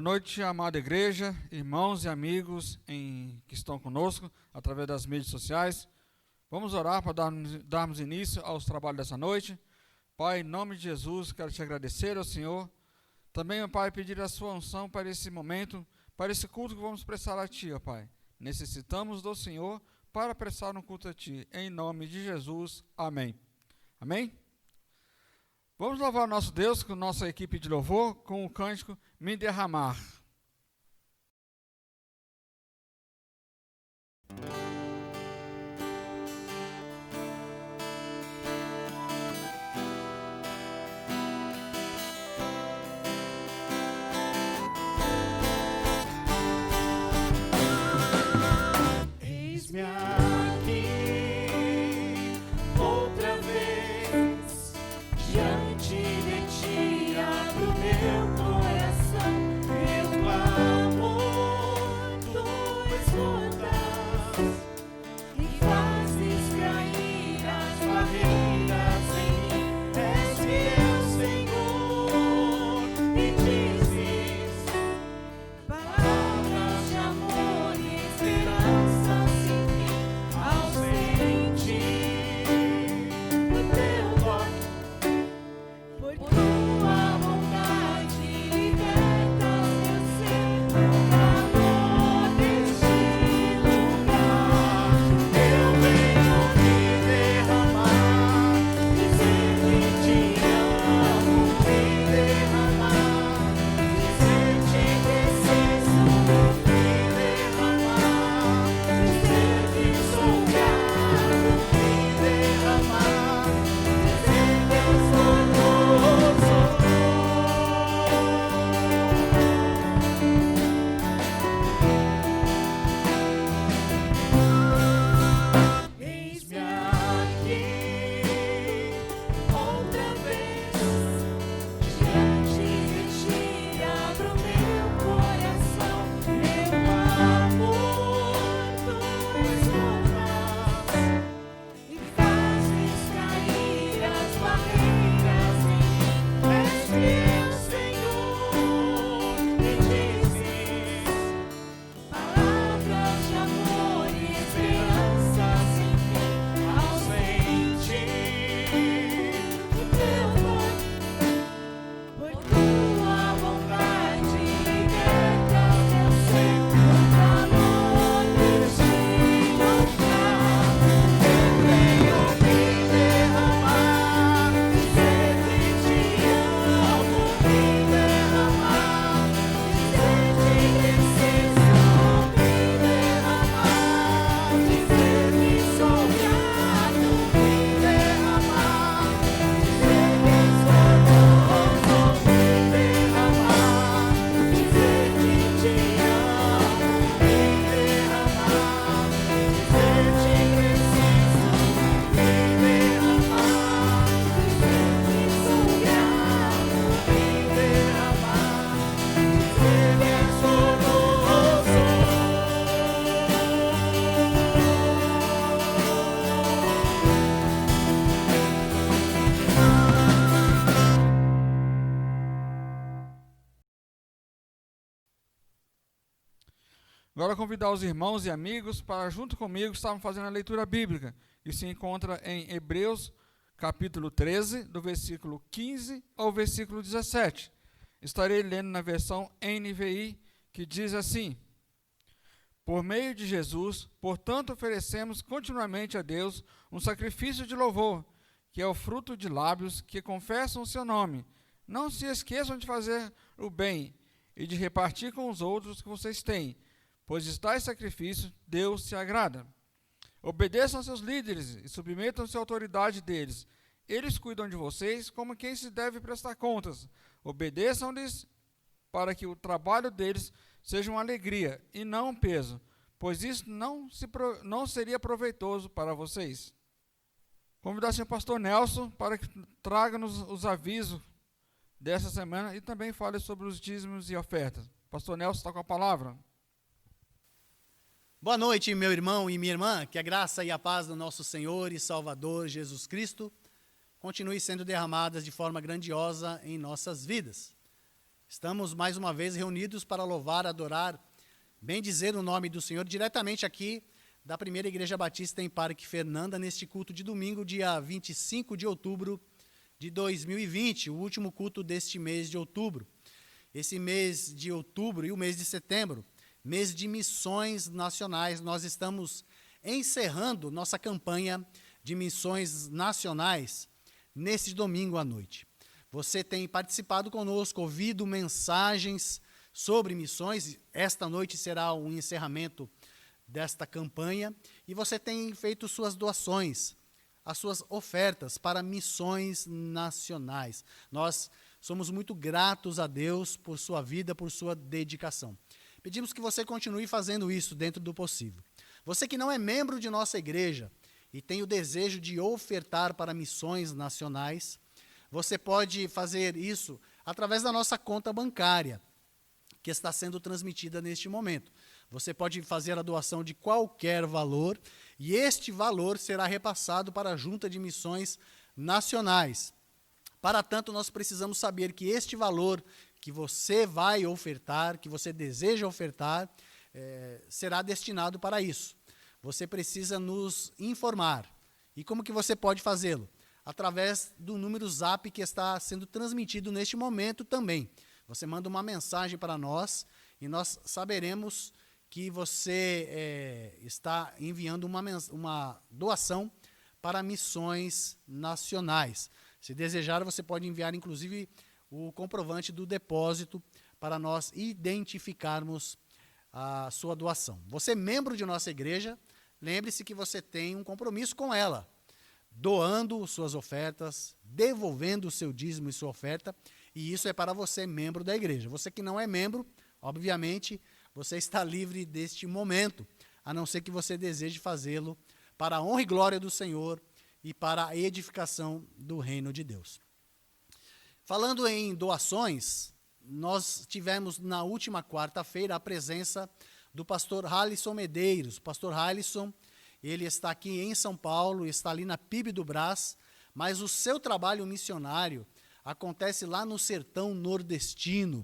Boa noite, amada igreja, irmãos e amigos que estão conosco através das mídias sociais. Vamos orar para darmos início aos trabalhos dessa noite. Pai, em nome de Jesus, quero te agradecer ao Senhor. Também, meu Pai, pedir a sua unção para esse momento, para esse culto que vamos prestar a Ti, ó Pai. Necessitamos do Senhor para prestar um culto a Ti. Em nome de Jesus, amém. Amém? Vamos louvar o nosso Deus com nossa equipe de louvor, com o cântico Me Derramar. Eis-me aqui, outra vez, diante de ti, abro meu coração, meu amor, tu escutas e fazes cair as barreiras em mim. És fiel, Senhor, e dizes palavras de amor e esperança sem fim, ausente do teu toque, por tua bondade libertas meu ser, no calor deste lugar. Eu venho me derramar, dizer que te amo, me derramar, dizer que preciso, me derramar, dizer que sou grato, me derramar, dizer que eu sou novo. Eis-me aqui, outra vez, diante de ti, abro meu coração, meu amor, tu escutas e fazes cair as barreiras em mim. És fiel, Senhor, e dizes palavras de amor e esperança sem fim, ausente do teu toque, por tua bondade liberta meu ser, no calor deste lugar. Eu venho me derramar, dizer que te amo, me derramar, dizer que preciso, me derramar, dizer que sou grato, me derramar, dizer que sou novo, me derramar, dizer que te amo, me derramar, dizer que preciso, me derramar, dizer que sou grato, me derramar, dizer que sou novo. Agora convidar os irmãos e amigos para, junto comigo, estarmos fazendo a leitura bíblica, que se encontra em Hebreus, capítulo 13, do versículo 15 ao versículo 17. Estarei lendo na versão NVI, que diz assim: Por meio de Jesus, portanto, oferecemos continuamente a Deus um sacrifício de louvor, que é o fruto de lábios que confessam o seu nome. Não se esqueçam de fazer o bem e de repartir com os outros que vocês têm, pois de tais sacrifícios Deus se agrada. Obedeçam aos seus líderes e submetam-se à autoridade deles. Eles cuidam de vocês como quem se deve prestar contas. Obedeçam-lhes para que o trabalho deles seja uma alegria e não um peso, pois isso não seria proveitoso para vocês. Convidar o senhor pastor Nelson para que traga-nos os avisos dessa semana e também fale sobre os dízimos e ofertas. Pastor Nelson está com a palavra. Boa noite, meu irmão e minha irmã, que a graça e a paz do nosso Senhor e Salvador Jesus Cristo continue sendo derramadas de forma grandiosa em nossas vidas. Estamos mais uma vez reunidos para louvar, adorar, bendizer o nome do Senhor, diretamente aqui da Primeira Igreja Batista em Parque Fernanda, neste culto de domingo, dia 25 de outubro de 2020, o último culto deste mês de outubro. Esse mês de outubro e o mês de setembro, mês de missões nacionais, nós estamos encerrando nossa campanha de missões nacionais nesse domingo à noite. Você tem participado conosco, ouvido mensagens sobre missões. Esta noite será o encerramento desta campanha. E você tem feito suas doações, as suas ofertas para missões nacionais. Nós somos muito gratos a Deus por sua vida, por sua dedicação. Pedimos que você continue fazendo isso dentro do possível. Você que não é membro de nossa igreja e tem o desejo de ofertar para missões nacionais, você pode fazer isso através da nossa conta bancária, que está sendo transmitida neste momento. Você pode fazer a doação de qualquer valor, e este valor será repassado para a Junta de Missões Nacionais. Para tanto, nós precisamos saber que este valor que você vai ofertar, que você deseja ofertar, será destinado para isso. Você precisa nos informar. E como que você pode fazê-lo? Através do número Zap que está sendo transmitido neste momento também. Você manda uma mensagem para nós e nós saberemos que você está enviando uma doação para missões nacionais. Se desejar, você pode enviar, inclusive, o comprovante do depósito para nós identificarmos a sua doação. Você é membro de nossa igreja, lembre-se que você tem um compromisso com ela, doando suas ofertas, devolvendo o seu dízimo e sua oferta, e isso é para você, membro da igreja. Você que não é membro, obviamente, você está livre deste momento, a não ser que você deseje fazê-lo para a honra e glória do Senhor e para a edificação do reino de Deus. Falando em doações, nós tivemos na última quarta-feira a presença do pastor Halisson Medeiros. O pastor Halisson, ele está aqui em São Paulo, está ali na PIB do Brás, mas o seu trabalho missionário acontece lá no sertão nordestino.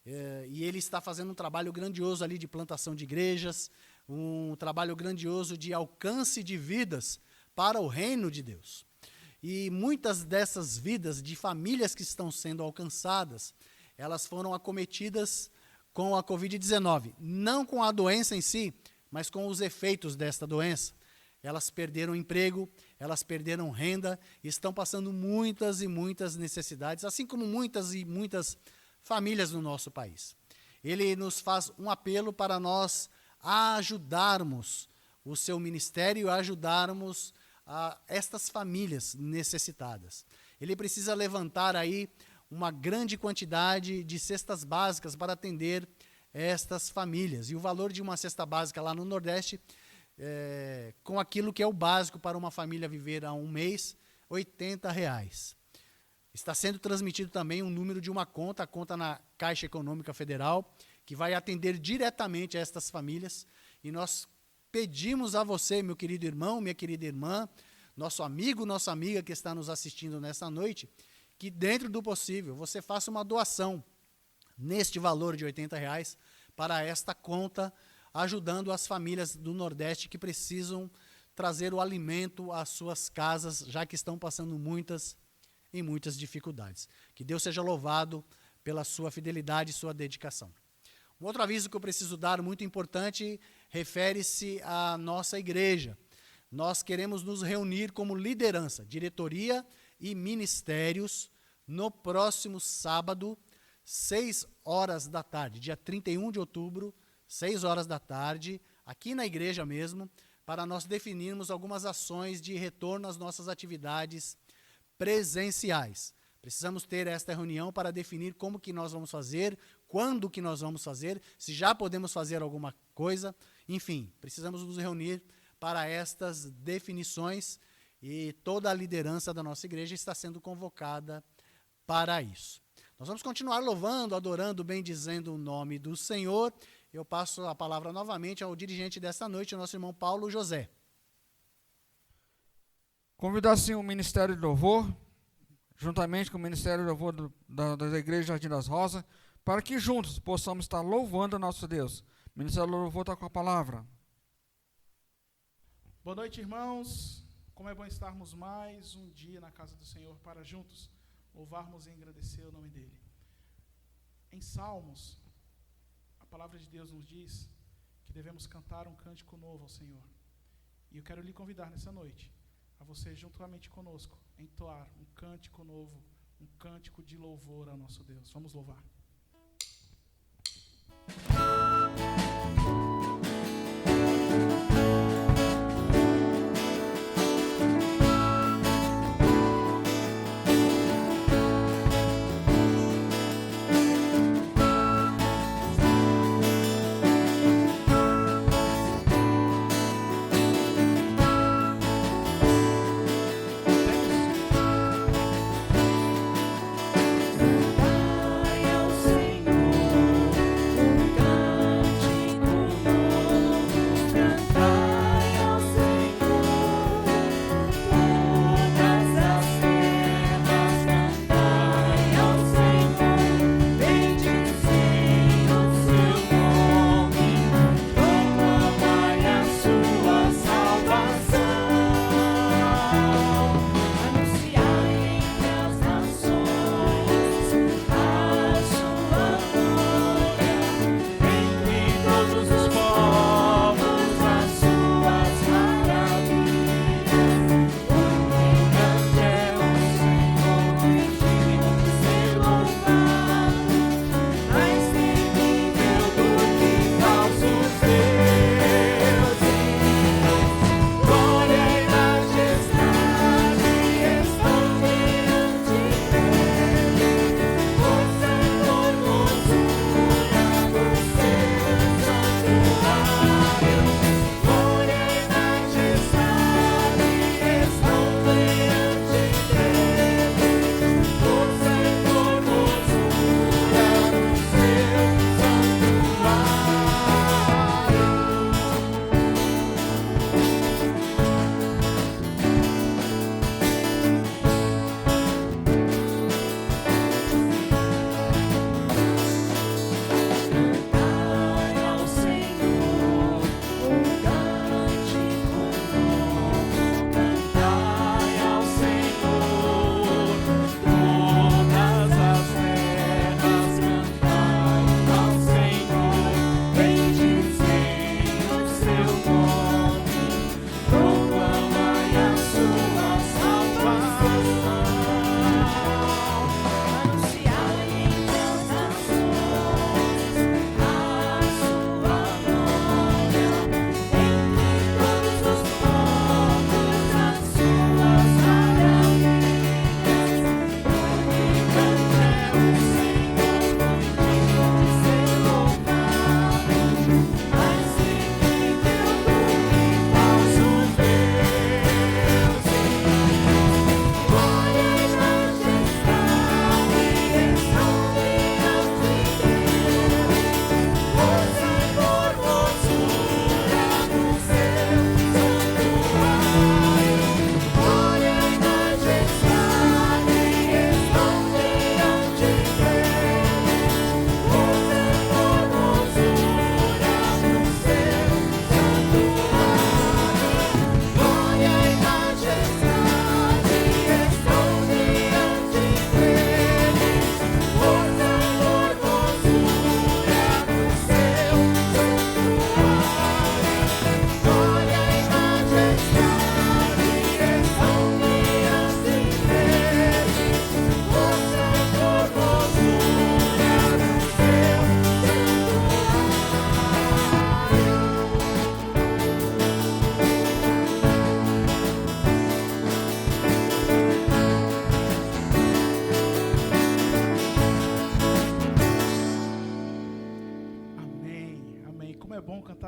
E ele está fazendo um trabalho grandioso ali de plantação de igrejas, um trabalho grandioso de alcance de vidas para o reino de Deus. E muitas dessas vidas de famílias que estão sendo alcançadas, elas foram acometidas com a Covid-19, não com a doença em si, mas com os efeitos desta doença. Elas perderam emprego, elas perderam renda, estão passando muitas e muitas necessidades, assim como muitas e muitas famílias no nosso país. Ele nos faz um apelo para nós ajudarmos o seu ministério, ajudarmos estas famílias necessitadas. Ele precisa levantar aí uma grande quantidade de cestas básicas para atender estas famílias. E o valor de uma cesta básica lá no Nordeste, com aquilo que é o básico para uma família viver há um mês, R$80. Está sendo transmitido também um número de uma conta, a conta na Caixa Econômica Federal, que vai atender diretamente a estas famílias. E nós pedimos a você, meu querido irmão, minha querida irmã, nosso amigo, nossa amiga que está nos assistindo nesta noite, que dentro do possível você faça uma doação neste valor de R$80 para esta conta, ajudando as famílias do Nordeste que precisam trazer o alimento às suas casas, já que estão passando muitas e muitas dificuldades. Que Deus seja louvado pela sua fidelidade e sua dedicação. Um outro aviso que eu preciso dar, muito importante, refere-se à nossa igreja. Nós queremos nos reunir como liderança, diretoria e ministérios no próximo sábado, 6 horas da tarde, dia 31 de outubro, 6 horas da tarde, aqui na igreja mesmo, para nós definirmos algumas ações de retorno às nossas atividades presenciais. Precisamos ter esta reunião para definir como que nós vamos fazer, quando que nós vamos fazer, se já podemos fazer alguma coisa, enfim, precisamos nos reunir para estas definições e toda a liderança da nossa igreja está sendo convocada para isso. Nós vamos continuar louvando, adorando, bendizendo o nome do Senhor. Eu passo a palavra novamente ao dirigente desta noite, o nosso irmão Paulo José. Convidar, sim, o Ministério de Louvor, juntamente com o Ministério de Louvor da Igreja Jardim das Rosas, para que juntos possamos estar louvando o nosso Deus. Ministro do Louvor está com a palavra. Boa noite, irmãos. Como é bom estarmos mais um dia na casa do Senhor para juntos louvarmos e agradecer o nome dEle. Em Salmos, a palavra de Deus nos diz que devemos cantar um cântico novo ao Senhor. E eu quero lhe convidar nessa noite a você, juntamente conosco, entoar um cântico novo, um cântico de louvor ao nosso Deus. Vamos louvar. Cantai ao Senhor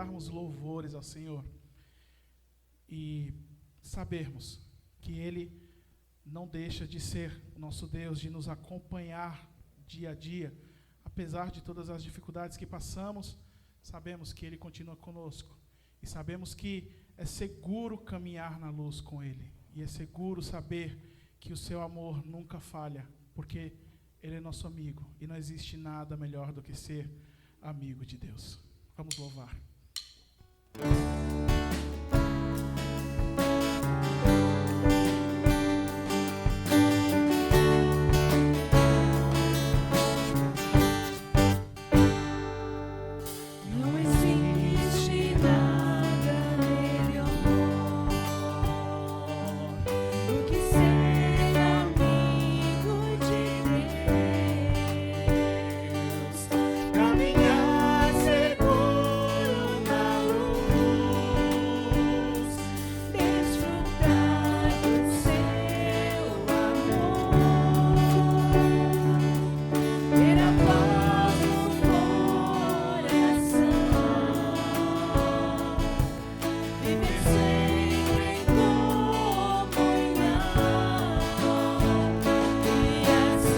cantarmos louvores ao Senhor e sabermos que Ele não deixa de ser o nosso Deus, de nos acompanhar dia a dia, apesar de todas as dificuldades que passamos, sabemos que Ele continua conosco e sabemos que é seguro caminhar na luz com Ele e é seguro saber que o seu amor nunca falha, porque Ele é nosso amigo e não existe nada melhor do que ser amigo de Deus. Vamos louvar. Não existe nada melhor do que ser amigo de Deus, caminhar seguro na luz, desfrutar do seu amor, ter a paz no coração, viver sempre em comunhão e assim perceber a grandeza do poder de Jesus, meu bom pastor.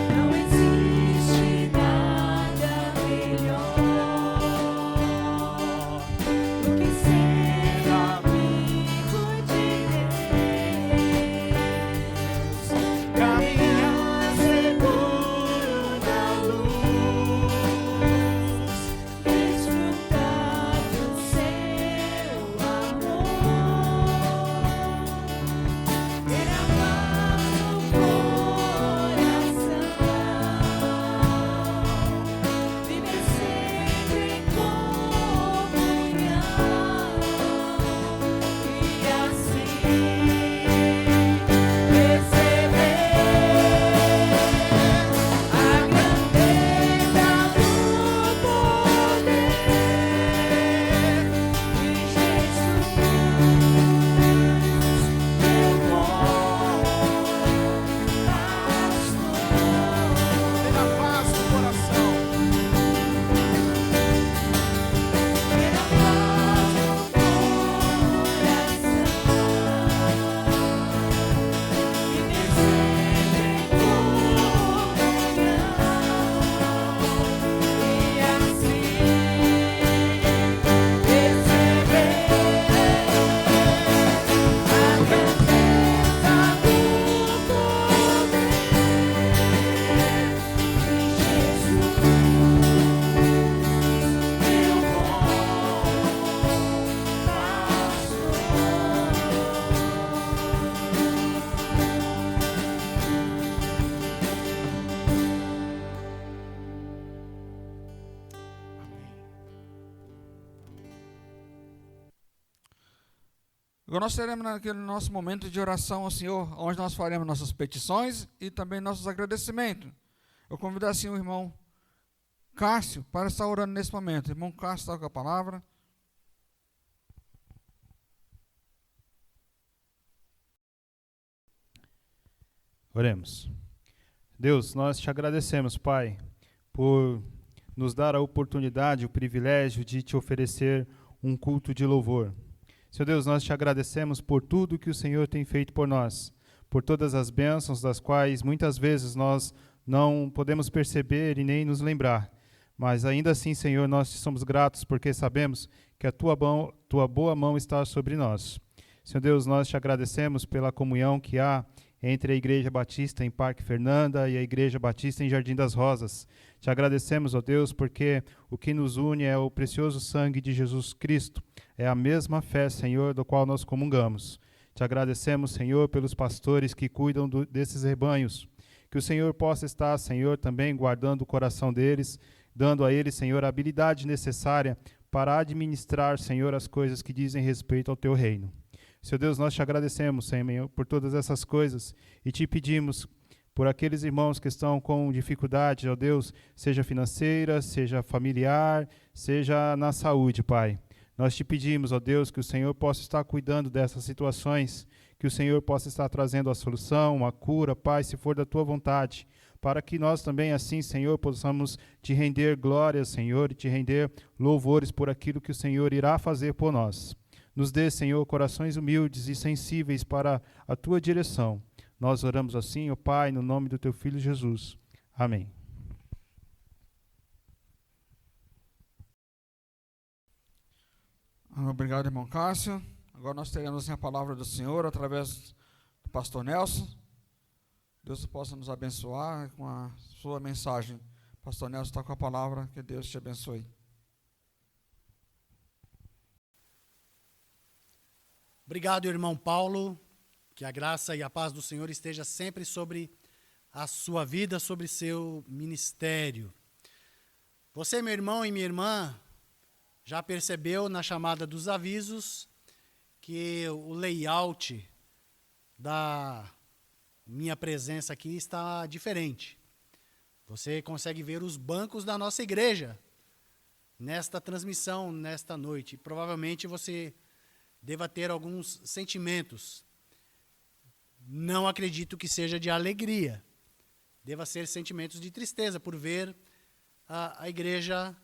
Não existe nada melhor do que ser amigo de Deus, caminhar seguro na luz, desfrutar do seu amor, ter a paz no coração, viver sempre em comunhão e assim perceber a grandeza do poder de Jesus, meu bom pastor. Tenha paz no coração. Ter a paz no coração, viver sempre em comunhão e assim perceber a grandeza do poder de Jesus, meu bom Agora nós teremos naquele nosso momento de oração ao Senhor, onde nós faremos nossas petições e também nossos agradecimentos. Eu convido assim o irmão Cássio para estar orando nesse momento. Irmão Cássio, está com a palavra. Oremos. Deus, nós te agradecemos, Pai, por nos dar a oportunidade, o privilégio de te oferecer um culto de louvor. Senhor Deus, nós te agradecemos por tudo que o Senhor tem feito por nós, por todas as bênçãos das quais muitas vezes nós não podemos perceber e nem nos lembrar. Mas ainda assim, Senhor, nós te somos gratos porque sabemos que a tua boa mão está sobre nós. Senhor Deus, nós te agradecemos pela comunhão que há entre a Igreja Batista em Parque Fernanda e a Igreja Batista em Jardim das Rosas. Te agradecemos, ó Deus, porque o que nos une é o precioso sangue de Jesus Cristo. É a mesma fé, Senhor, do qual nós comungamos. Te agradecemos, Senhor, pelos pastores que cuidam desses rebanhos. Que o Senhor possa estar, Senhor, também guardando o coração deles, dando a eles, Senhor, a habilidade necessária para administrar, Senhor, as coisas que dizem respeito ao teu reino. Senhor Deus, nós te agradecemos, Senhor, por todas essas coisas e te pedimos por aqueles irmãos que estão com dificuldade, ó Deus, seja financeira, seja familiar, seja na saúde, Pai. Nós te pedimos, ó Deus, que o Senhor possa estar cuidando dessas situações, que o Senhor possa estar trazendo a solução, a cura, Pai, se for da tua vontade, para que nós também, assim, Senhor, possamos te render glórias, Senhor, e te render louvores por aquilo que o Senhor irá fazer por nós. Nos dê, Senhor, corações humildes e sensíveis para a tua direção. Nós oramos assim, ó Pai, no nome do teu Filho Jesus. Amém. Obrigado, irmão Cássio. Agora nós teremos a palavra do Senhor através do pastor Nelson. Deus possa nos abençoar com a sua mensagem. Pastor Nelson está com a palavra, que Deus te abençoe. Obrigado, irmão Paulo. Que a graça e a paz do Senhor esteja sempre sobre a sua vida, sobre seu ministério. Você, meu irmão e minha irmã, já percebeu na chamada dos avisos que o layout da minha presença aqui está diferente. Você consegue ver os bancos da nossa igreja nesta transmissão, nesta noite. Provavelmente você deva ter alguns sentimentos. Não acredito que seja de alegria. Deva ser sentimentos de tristeza por ver a igreja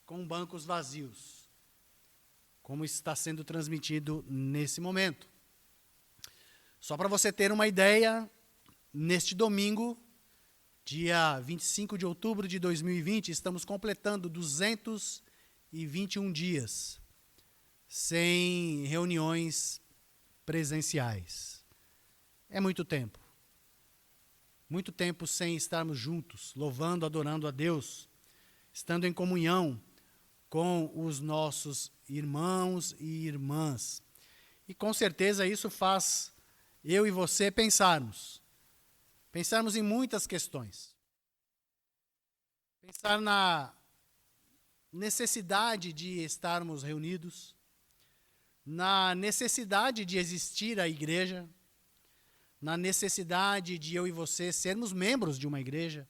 com bancos vazios, como está sendo transmitido nesse momento. Só para você ter uma ideia, neste domingo, dia 25 de outubro de 2020, estamos completando 221 dias sem reuniões presenciais. É muito tempo. Muito tempo sem estarmos juntos, louvando, adorando a Deus, estando em comunhão com os nossos irmãos e irmãs. E com certeza isso faz eu e você pensarmos em muitas questões. Pensar na necessidade de estarmos reunidos, na necessidade de existir a igreja, na necessidade de eu e você sermos membros de uma igreja,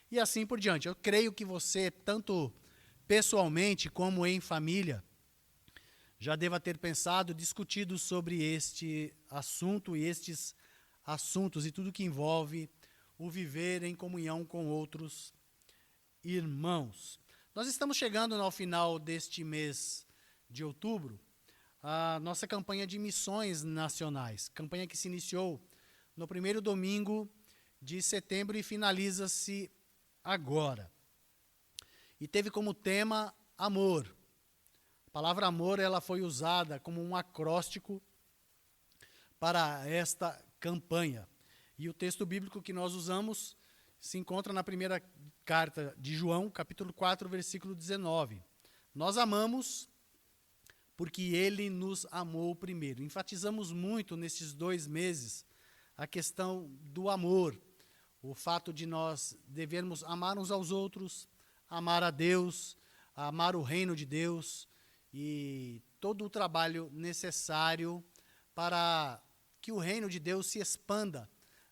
e assim por diante. Eu creio que você, tanto pessoalmente como em família, já deva ter pensado, discutido sobre este assunto e estes assuntos e tudo que envolve o viver em comunhão com outros irmãos. Nós estamos chegando ao final deste mês de outubro, a nossa campanha de missões nacionais, campanha que se iniciou no primeiro domingo de setembro e finaliza-se agora. E teve como tema amor. A palavra amor ela foi usada como um acróstico para esta campanha. E o texto bíblico que nós usamos se encontra na primeira carta de João, capítulo 4, versículo 19. Nós amamos porque ele nos amou primeiro. Enfatizamos muito nesses 2 meses a questão do amor, o fato de nós devermos amar uns aos outros, amar a Deus, amar o reino de Deus e todo o trabalho necessário para que o reino de Deus se expanda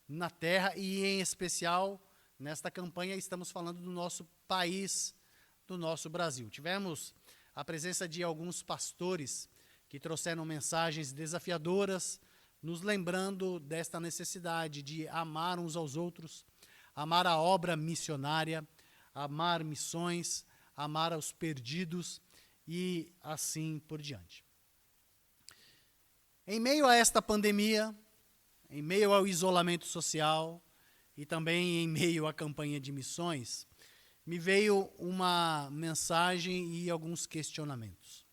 na terra e, em especial, nesta campanha estamos falando do nosso país, do nosso Brasil. Tivemos a presença de alguns pastores que trouxeram mensagens desafiadoras, nos lembrando desta necessidade de amar uns aos outros, amar a obra missionária, amar missões, amar aos perdidos e assim por diante. Em meio a esta pandemia, em meio ao isolamento social e também em meio à campanha de missões, me veio uma mensagem e alguns questionamentos.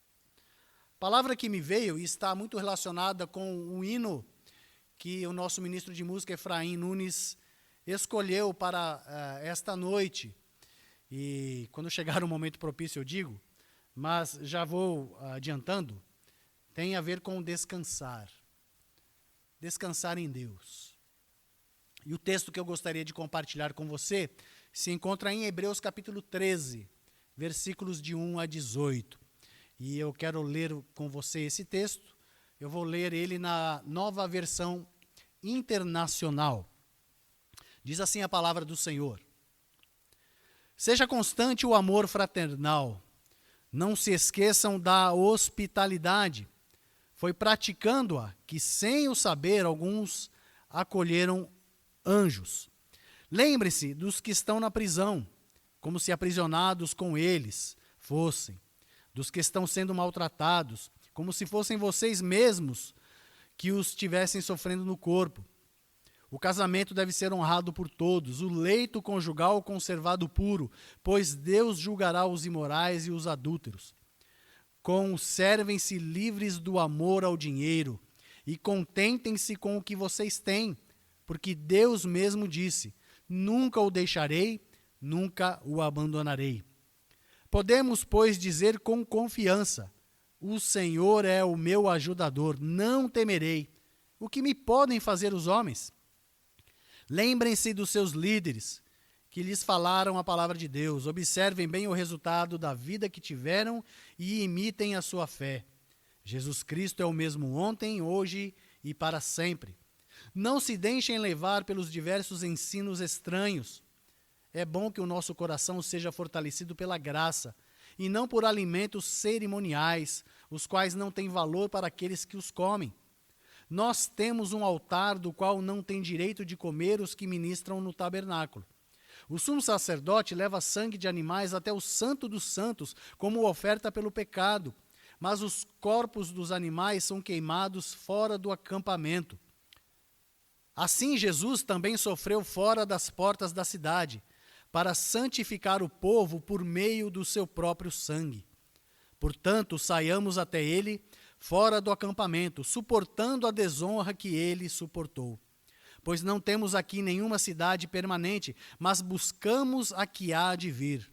A palavra que me veio está muito relacionada com um hino que o nosso ministro de música, Efraim Nunes, escolheu para esta noite. E quando chegar o momento propício eu digo, mas já vou adiantando, tem a ver com descansar. Descansar em Deus. E o texto que eu gostaria de compartilhar com você se encontra em Hebreus capítulo 13, versículos de 1 a 18. E eu quero ler com você esse texto. Eu vou ler ele na Nova Versão Internacional. Diz assim a palavra do Senhor: Seja constante o amor fraternal. Não se esqueçam da hospitalidade. Foi praticando-a que, sem o saber, alguns acolheram anjos. Lembre-se dos que estão na prisão, como se aprisionados com eles fossem, dos que estão sendo maltratados, como se fossem vocês mesmos que os estivessem sofrendo no corpo. O casamento deve ser honrado por todos, o leito conjugal conservado puro, pois Deus julgará os imorais e os adúlteros. Conservem-se livres do amor ao dinheiro e contentem-se com o que vocês têm, porque Deus mesmo disse: nunca o deixarei, nunca o abandonarei. Podemos, pois, dizer com confiança: o Senhor é o meu ajudador, não temerei. O que me podem fazer os homens? Lembrem-se dos seus líderes, que lhes falaram a palavra de Deus. Observem bem o resultado da vida que tiveram e imitem a sua fé. Jesus Cristo é o mesmo ontem, hoje e para sempre. Não se deixem levar pelos diversos ensinos estranhos. É bom que o nosso coração seja fortalecido pela graça, e não por alimentos cerimoniais, os quais não têm valor para aqueles que os comem. Nós temos um altar do qual não tem direito de comer os que ministram no tabernáculo. O sumo sacerdote leva sangue de animais até o Santo dos Santos, como oferta pelo pecado, mas os corpos dos animais são queimados fora do acampamento. Assim, Jesus também sofreu fora das portas da cidade, para santificar o povo por meio do seu próprio sangue. Portanto, saiamos até ele, fora do acampamento, suportando a desonra que ele suportou. Pois não temos aqui nenhuma cidade permanente, mas buscamos a que há de vir.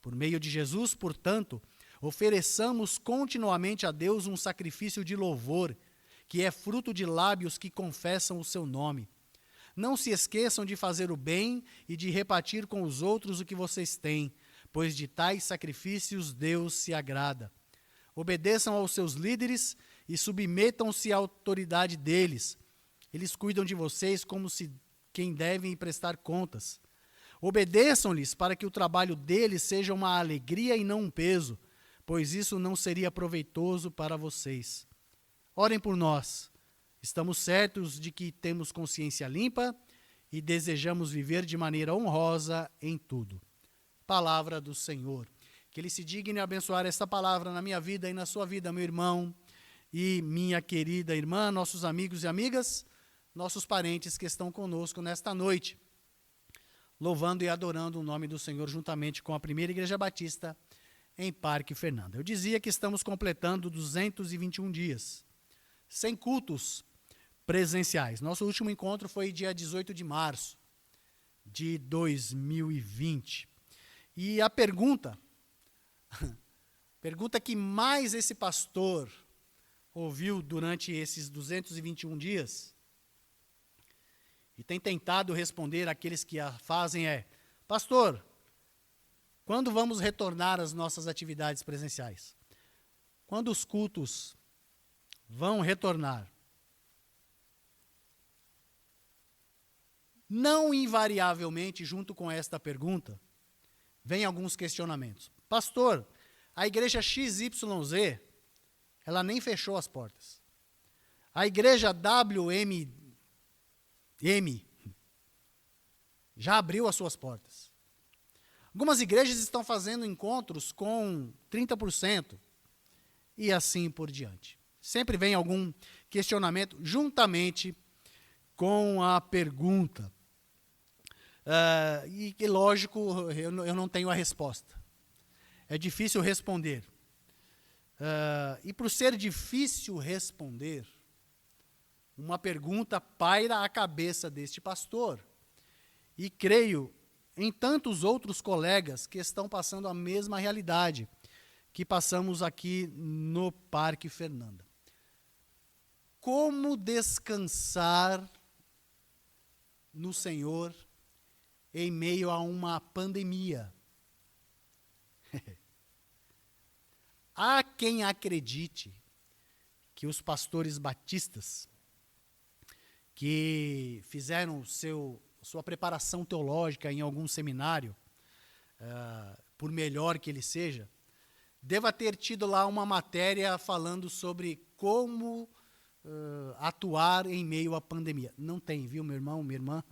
Por meio de Jesus, portanto, ofereçamos continuamente a Deus um sacrifício de louvor, que é fruto de lábios que confessam o seu nome. Não se esqueçam de fazer o bem e de repartir com os outros o que vocês têm, pois de tais sacrifícios Deus se agrada. Obedeçam aos seus líderes e submetam-se à autoridade deles. Eles cuidam de vocês como se quem devem prestar contas. Obedeçam-lhes para que o trabalho deles seja uma alegria e não um peso, pois isso não seria proveitoso para vocês. Orem por nós. Estamos certos de que temos consciência limpa e desejamos viver de maneira honrosa em tudo. Palavra do Senhor. Que Ele se digne a abençoar esta palavra na minha vida e na sua vida, meu irmão e minha querida irmã, nossos amigos e amigas, nossos parentes que estão conosco nesta noite, louvando e adorando o nome do Senhor juntamente com a Primeira Igreja Batista em Parque Fernanda. Eu dizia que estamos completando 221 dias, sem cultos presenciais. Nosso último encontro foi dia 18 de março de 2020. E a pergunta que mais esse pastor ouviu durante esses 221 dias e tem tentado responder àqueles que a fazem é: pastor, quando vamos retornar às nossas atividades presenciais? Quando os cultos vão retornar? Não invariavelmente, junto com esta pergunta, vem alguns questionamentos. Pastor, a igreja XYZ, ela nem fechou as portas. A igreja WMM já abriu as suas portas. Algumas igrejas estão fazendo encontros com 30% e assim por diante. Sempre vem algum questionamento juntamente com a pergunta. E lógico, eu não tenho a resposta. É difícil responder. E por ser difícil responder, uma pergunta paira a cabeça deste pastor. E creio em tantos outros colegas que estão passando a mesma realidade que passamos aqui no Parque Fernanda. Como descansar no Senhor em meio a uma pandemia? Há quem acredite que os pastores batistas que fizeram sua preparação teológica em algum seminário, por melhor que ele seja, deva ter tido lá uma matéria falando sobre como atuar em meio à pandemia. Não tem, viu, meu irmão, minha irmã?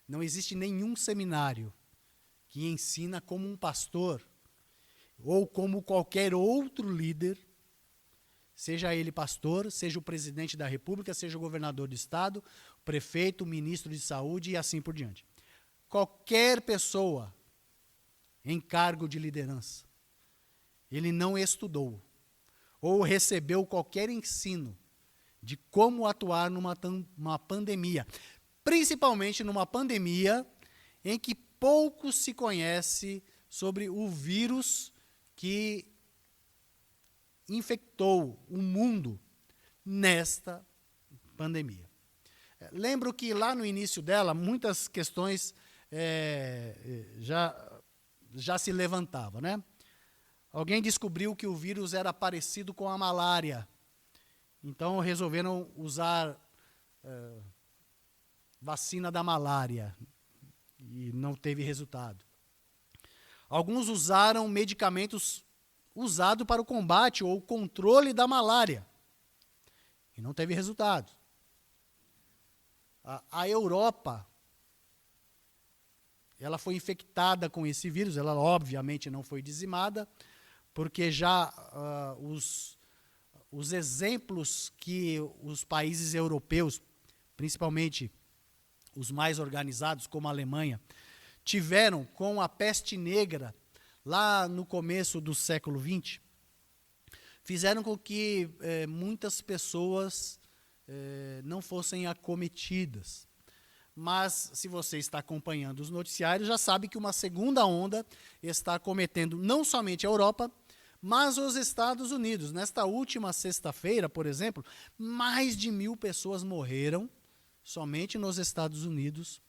Não existe nenhum seminário que ensina como um pastor ou como qualquer outro líder, seja ele pastor, seja o presidente da República, seja o governador do estado, o prefeito, o ministro de saúde e assim por diante. Qualquer pessoa em cargo de liderança, ele não estudou ou recebeu qualquer ensino de como atuar numa pandemia, principalmente numa pandemia em que pouco se conhece sobre o vírus que infectou o mundo nesta pandemia. Lembro que lá no início dela, muitas questões já se levantavam, né? Alguém descobriu que o vírus era parecido com a malária. Então, resolveram usar vacina da malária e não teve resultado. Alguns usaram medicamentos usados para o combate ou controle da malária e não teve resultado. A Europa, ela foi infectada com esse vírus, ela obviamente não foi dizimada, porque já os exemplos que os países europeus, principalmente os mais organizados, como a Alemanha, tiveram com a peste negra, lá no começo do século XX, fizeram com que muitas pessoas não fossem acometidas. Mas, se você está acompanhando os noticiários, já sabe que uma segunda onda está acometendo não somente a Europa, mas os Estados Unidos. Nesta última sexta-feira, por exemplo, mais de 1.000 pessoas morreram somente nos Estados Unidos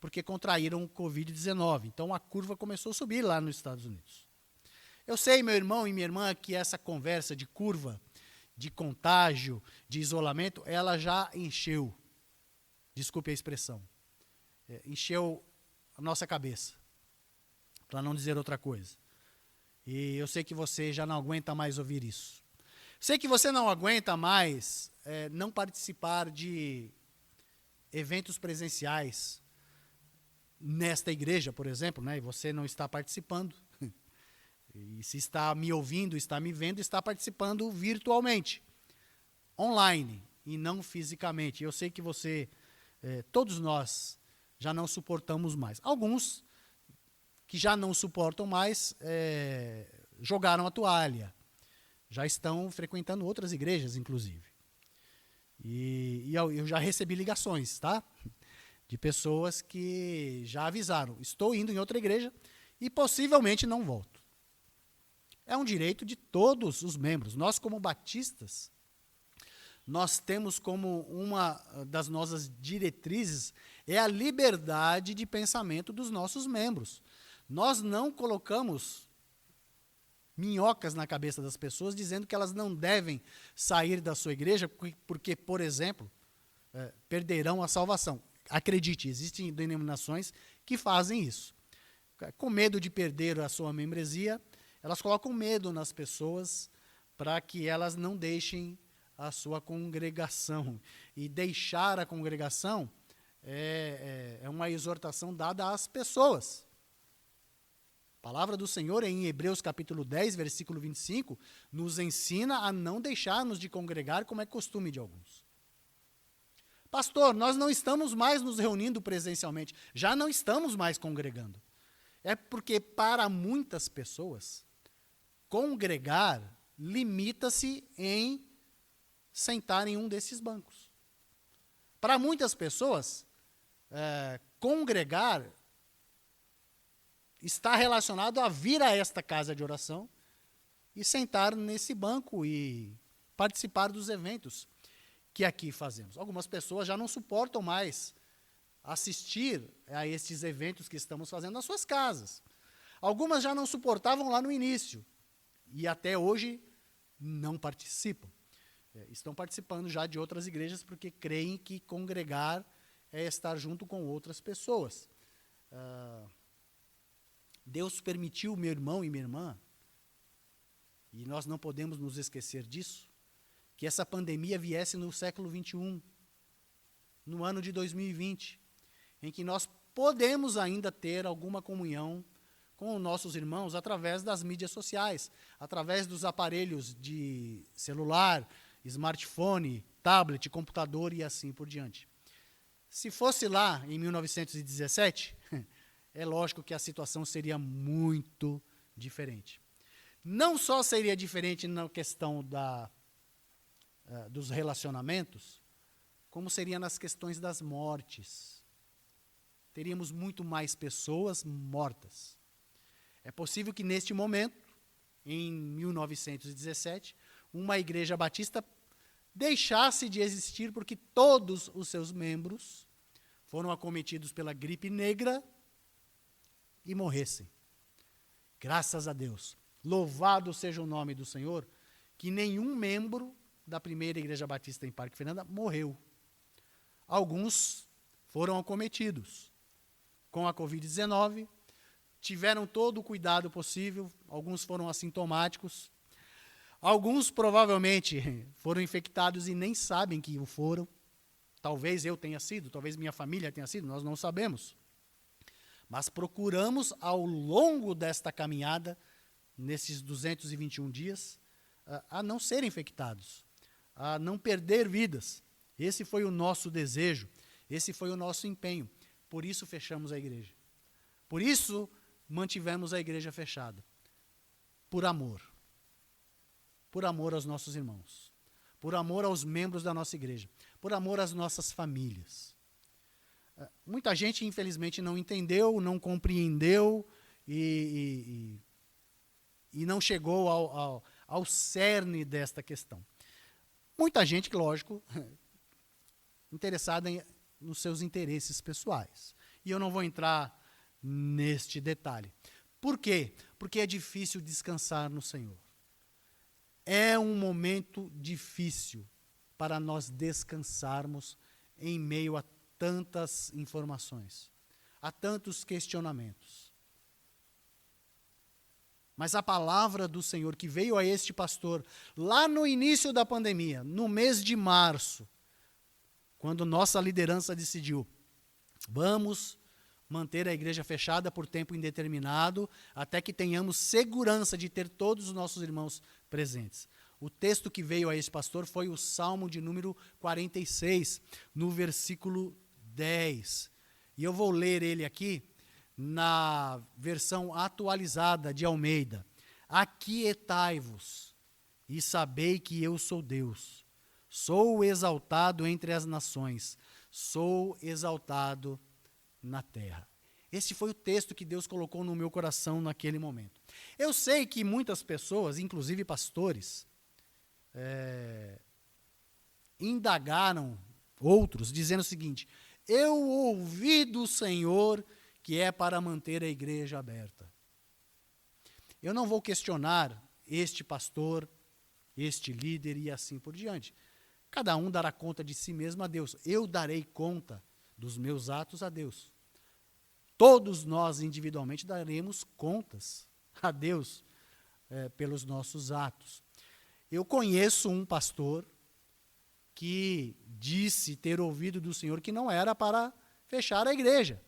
porque contraíram o Covid-19. Então, a curva começou a subir lá nos Estados Unidos. Eu sei, meu irmão e minha irmã, que essa conversa de curva, de contágio, de isolamento, ela já encheu, desculpe a expressão, encheu a nossa cabeça, para não dizer outra coisa. E eu sei que você já não aguenta mais ouvir isso. Sei que você não aguenta mais não participar de eventos presenciais nesta igreja, por exemplo, né? E você não está participando. E se está me ouvindo, está me vendo, está participando virtualmente, online e não fisicamente. Eu sei que você, todos nós, já não suportamos mais. Alguns que já não suportam mais jogaram a toalha, já estão frequentando outras igrejas, inclusive. E eu já recebi ligações, tá? De pessoas que já avisaram, estou indo em outra igreja e possivelmente não volto. É um direito de todos os membros. Nós, como batistas, nós temos como uma das nossas diretrizes a liberdade de pensamento dos nossos membros. Nós não colocamos minhocas na cabeça das pessoas dizendo que elas não devem sair da sua igreja porque, por exemplo, perderão a salvação. Acredite, existem denominações que fazem isso. Com medo de perder a sua membresia, elas colocam medo nas pessoas para que elas não deixem a sua congregação. E deixar a congregação é uma exortação dada às pessoas. A palavra do Senhor, em Hebreus capítulo 10, versículo 25, nos ensina a não deixarmos de congregar, como é costume de alguns. Pastor, nós não estamos mais nos reunindo presencialmente, já não estamos mais congregando. É porque, para muitas pessoas, congregar limita-se em sentar em um desses bancos. Para muitas pessoas, congregar está relacionado a vir a esta casa de oração e sentar nesse banco e participar dos eventos que aqui fazemos. Algumas pessoas já não suportam mais assistir a estes eventos que estamos fazendo nas suas casas. Algumas já não suportavam lá no início e até hoje não participam. Estão participando já de outras igrejas porque creem que congregar é estar junto com outras pessoas. Deus permitiu, meu irmão e minha irmã, e nós não podemos nos esquecer disso, que essa pandemia viesse no século 21, no ano de 2020, em que nós podemos ainda ter alguma comunhão com os nossos irmãos através das mídias sociais, através dos aparelhos de celular, smartphone, tablet, computador e assim por diante. Se fosse lá em 1917, é lógico que a situação seria muito diferente. Não só seria diferente na questão dos relacionamentos, como seria nas questões das mortes. Teríamos muito mais pessoas mortas. É possível que neste momento, em 1917, uma igreja batista deixasse de existir porque todos os seus membros foram acometidos pela gripe negra e morressem. Graças a Deus. Louvado seja o nome do Senhor, que nenhum membro da primeira igreja batista em Parque Fernanda morreu. Alguns foram acometidos com a Covid-19, tiveram todo o cuidado possível, alguns foram assintomáticos, alguns provavelmente foram infectados e nem sabem que o foram. Talvez eu tenha sido, talvez minha família tenha sido, nós não sabemos. Mas procuramos, ao longo desta caminhada, nesses 221 dias, a não serem infectados, a não perder vidas. Esse foi o nosso desejo, esse foi o nosso empenho. Por isso fechamos a igreja. Por isso mantivemos a igreja fechada. Por amor. Por amor aos nossos irmãos. Por amor aos membros da nossa igreja. Por amor às nossas famílias. Muita gente, infelizmente, não entendeu, não compreendeu e não chegou ao cerne desta questão. Muita gente, lógico, interessada nos seus interesses pessoais. E eu não vou entrar neste detalhe. Por quê? Porque é difícil descansar no Senhor. É um momento difícil para nós descansarmos em meio a tantas informações, a tantos questionamentos. Mas a palavra do Senhor que veio a este pastor lá no início da pandemia, no mês de março, quando nossa liderança decidiu, vamos manter a igreja fechada por tempo indeterminado, até que tenhamos segurança de ter todos os nossos irmãos presentes. O texto que veio a esse pastor foi o Salmo de número 46, no versículo 10. E eu vou ler ele aqui na versão atualizada de Almeida. Aquietai-vos e sabei que eu sou Deus. Sou exaltado entre as nações, sou exaltado na terra. Esse foi o texto que Deus colocou no meu coração naquele momento. Eu sei que muitas pessoas, inclusive pastores, indagaram outros, dizendo o seguinte: eu ouvi do Senhor que é para manter a igreja aberta. Eu não vou questionar este pastor, este líder e assim por diante. Cada um dará conta de si mesmo a Deus. Eu darei conta dos meus atos a Deus. Todos nós individualmente daremos contas a Deus pelos nossos atos. Eu conheço um pastor que disse ter ouvido do Senhor que não era para fechar a igreja.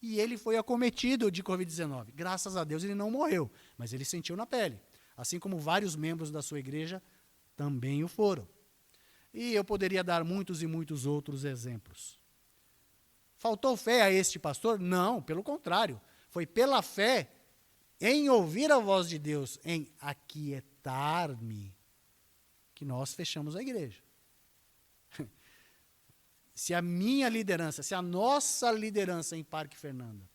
E ele foi acometido de Covid-19. Graças a Deus ele não morreu, mas ele sentiu na pele. Assim como vários membros da sua igreja também o foram. E eu poderia dar muitos e muitos outros exemplos. Faltou fé a este pastor? Não, pelo contrário. Foi pela fé em ouvir a voz de Deus, em aquietar-me, que nós fechamos a igreja. Se a minha liderança, se a nossa liderança em Parque Fernanda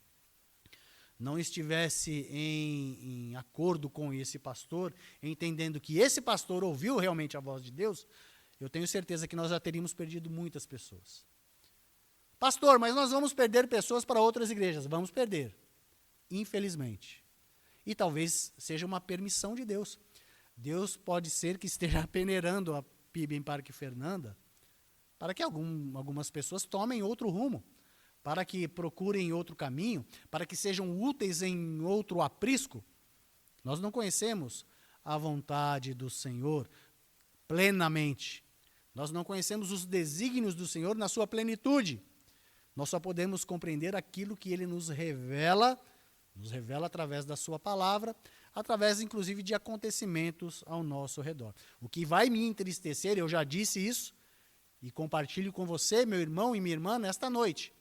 não estivesse em acordo com esse pastor, entendendo que esse pastor ouviu realmente a voz de Deus, eu tenho certeza que nós já teríamos perdido muitas pessoas. Pastor, mas nós vamos perder pessoas para outras igrejas. Vamos perder, infelizmente. E talvez seja uma permissão de Deus. Deus pode ser que esteja peneirando a PIB em Parque Fernanda para que algumas pessoas tomem outro rumo, para que procurem outro caminho, para que sejam úteis em outro aprisco. Nós não conhecemos a vontade do Senhor plenamente. Nós não conhecemos os desígnios do Senhor na sua plenitude. Nós só podemos compreender aquilo que Ele nos revela através da sua palavra, através, inclusive, de acontecimentos ao nosso redor. O que vai me entristecer, eu já disse isso, e compartilho com você, meu irmão e minha irmã, nesta noite,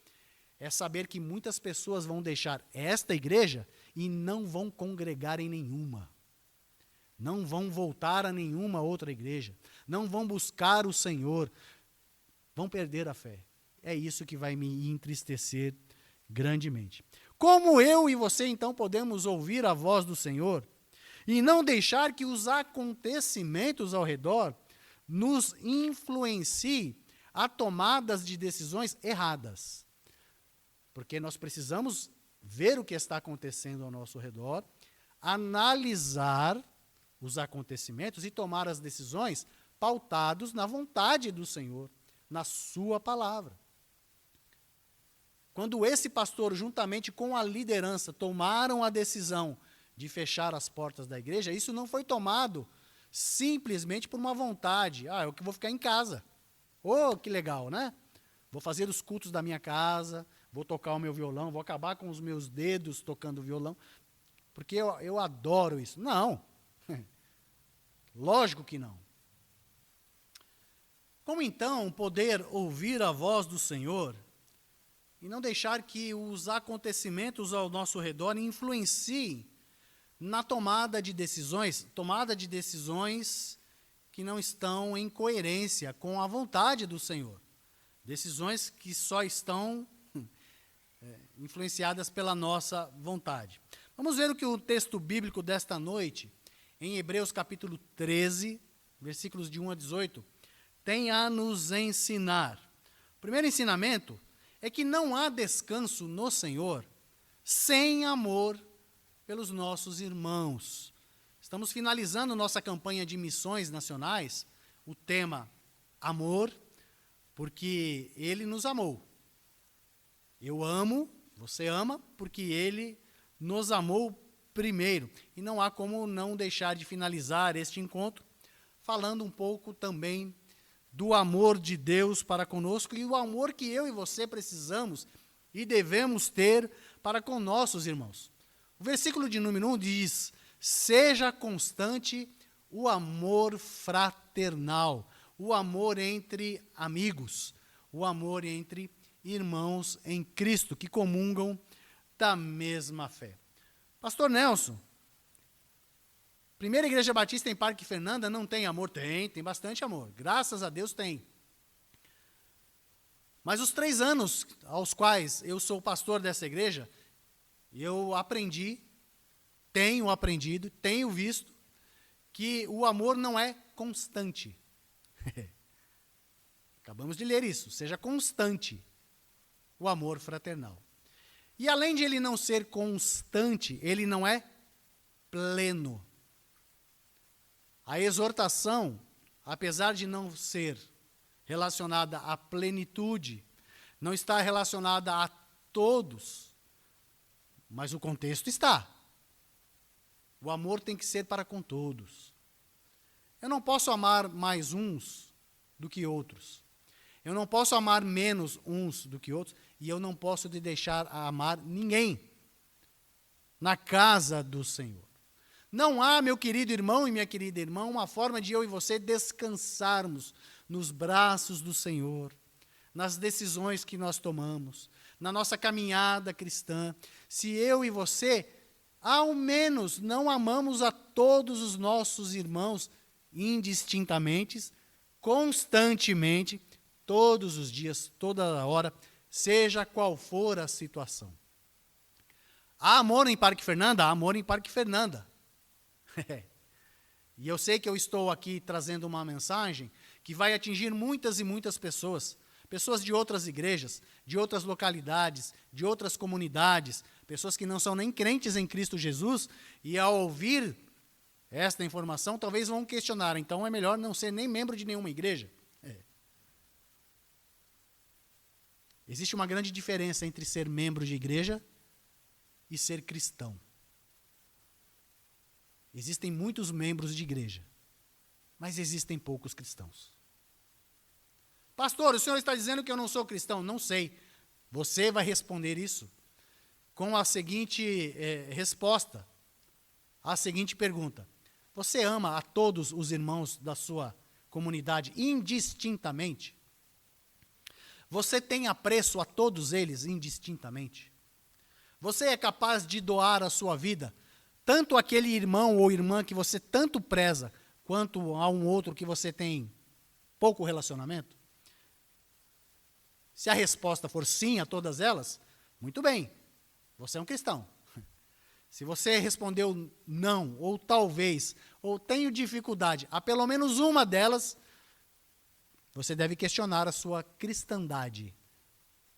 é saber que muitas pessoas vão deixar esta igreja e não vão congregar em nenhuma. Não vão voltar a nenhuma outra igreja. Não vão buscar o Senhor. Vão perder a fé. É isso que vai me entristecer grandemente. Como eu e você, então, podemos ouvir a voz do Senhor e não deixar que os acontecimentos ao redor nos influenciem a tomadas de decisões erradas? Porque nós precisamos ver o que está acontecendo ao nosso redor, analisar os acontecimentos e tomar as decisões pautados na vontade do Senhor, na sua palavra. Quando esse pastor, juntamente com a liderança, tomaram a decisão de fechar as portas da igreja, isso não foi tomado simplesmente por uma vontade. Eu que vou ficar em casa. Oh, que legal, né? Vou fazer os cultos da minha casa, vou tocar o meu violão, vou acabar com os meus dedos tocando violão, porque eu adoro isso. Não. Lógico que não. Como então poder ouvir a voz do Senhor e não deixar que os acontecimentos ao nosso redor influenciem na tomada de decisões que não estão em coerência com a vontade do Senhor. Decisões que só estão influenciadas pela nossa vontade. Vamos ver o que o texto bíblico desta noite, em Hebreus capítulo 13, versículos de 1 a 18, tem a nos ensinar. O primeiro ensinamento é que não há descanso no Senhor sem amor pelos nossos irmãos. Estamos finalizando nossa campanha de missões nacionais, o tema amor, porque Ele nos amou. Eu amo, você ama, porque Ele nos amou primeiro. E não há como não deixar de finalizar este encontro falando um pouco também do amor de Deus para conosco e o amor que eu e você precisamos e devemos ter para com nossos irmãos. O versículo de número 1 diz: seja constante o amor fraternal, o amor entre amigos, o amor entre irmãos em Cristo, que comungam da mesma fé. Pastor Nelson, Primeira Igreja Batista em Parque Fernanda não tem amor? Tem bastante amor. Graças a Deus tem. Mas os 3 anos aos quais eu sou pastor dessa igreja, eu aprendi, tenho aprendido, tenho visto que o amor não é constante. Acabamos de ler isso. Seja constante o amor fraternal. E além de ele não ser constante, ele não é pleno. A exortação, apesar de não ser relacionada à plenitude, não está relacionada a todos, mas o contexto está. O amor tem que ser para com todos. Eu não posso amar mais uns do que outros. Eu não posso amar menos uns do que outros, e eu não posso deixar a amar ninguém na casa do Senhor. Não há, meu querido irmão e minha querida irmã, uma forma de eu e você descansarmos nos braços do Senhor, nas decisões que nós tomamos, na nossa caminhada cristã, se eu e você, ao menos, não amamos a todos os nossos irmãos indistintamente, constantemente, todos os dias, toda a hora, seja qual for a situação. Há amor em Parque Fernanda? Há amor em Parque Fernanda. E eu sei que eu estou aqui trazendo uma mensagem que vai atingir muitas e muitas pessoas, pessoas de outras igrejas, de outras localidades, de outras comunidades, pessoas que não são nem crentes em Cristo Jesus, e ao ouvir esta informação, talvez vão questionar, então é melhor não ser nem membro de nenhuma igreja. Existe uma grande diferença entre ser membro de igreja e ser cristão. Existem muitos membros de igreja, mas existem poucos cristãos. Pastor, o senhor está dizendo que eu não sou cristão? Não sei. Você vai responder isso com a seguinte resposta, a seguinte pergunta. Você ama a todos os irmãos da sua comunidade indistintamente? Você tem apreço a todos eles indistintamente? Você é capaz de doar a sua vida, tanto àquele irmão ou irmã que você tanto preza, quanto a um outro que você tem pouco relacionamento? Se a resposta for sim a todas elas, muito bem, você é um cristão. Se você respondeu não, ou talvez, ou tenho dificuldade a pelo menos uma delas, você deve questionar a sua cristandade,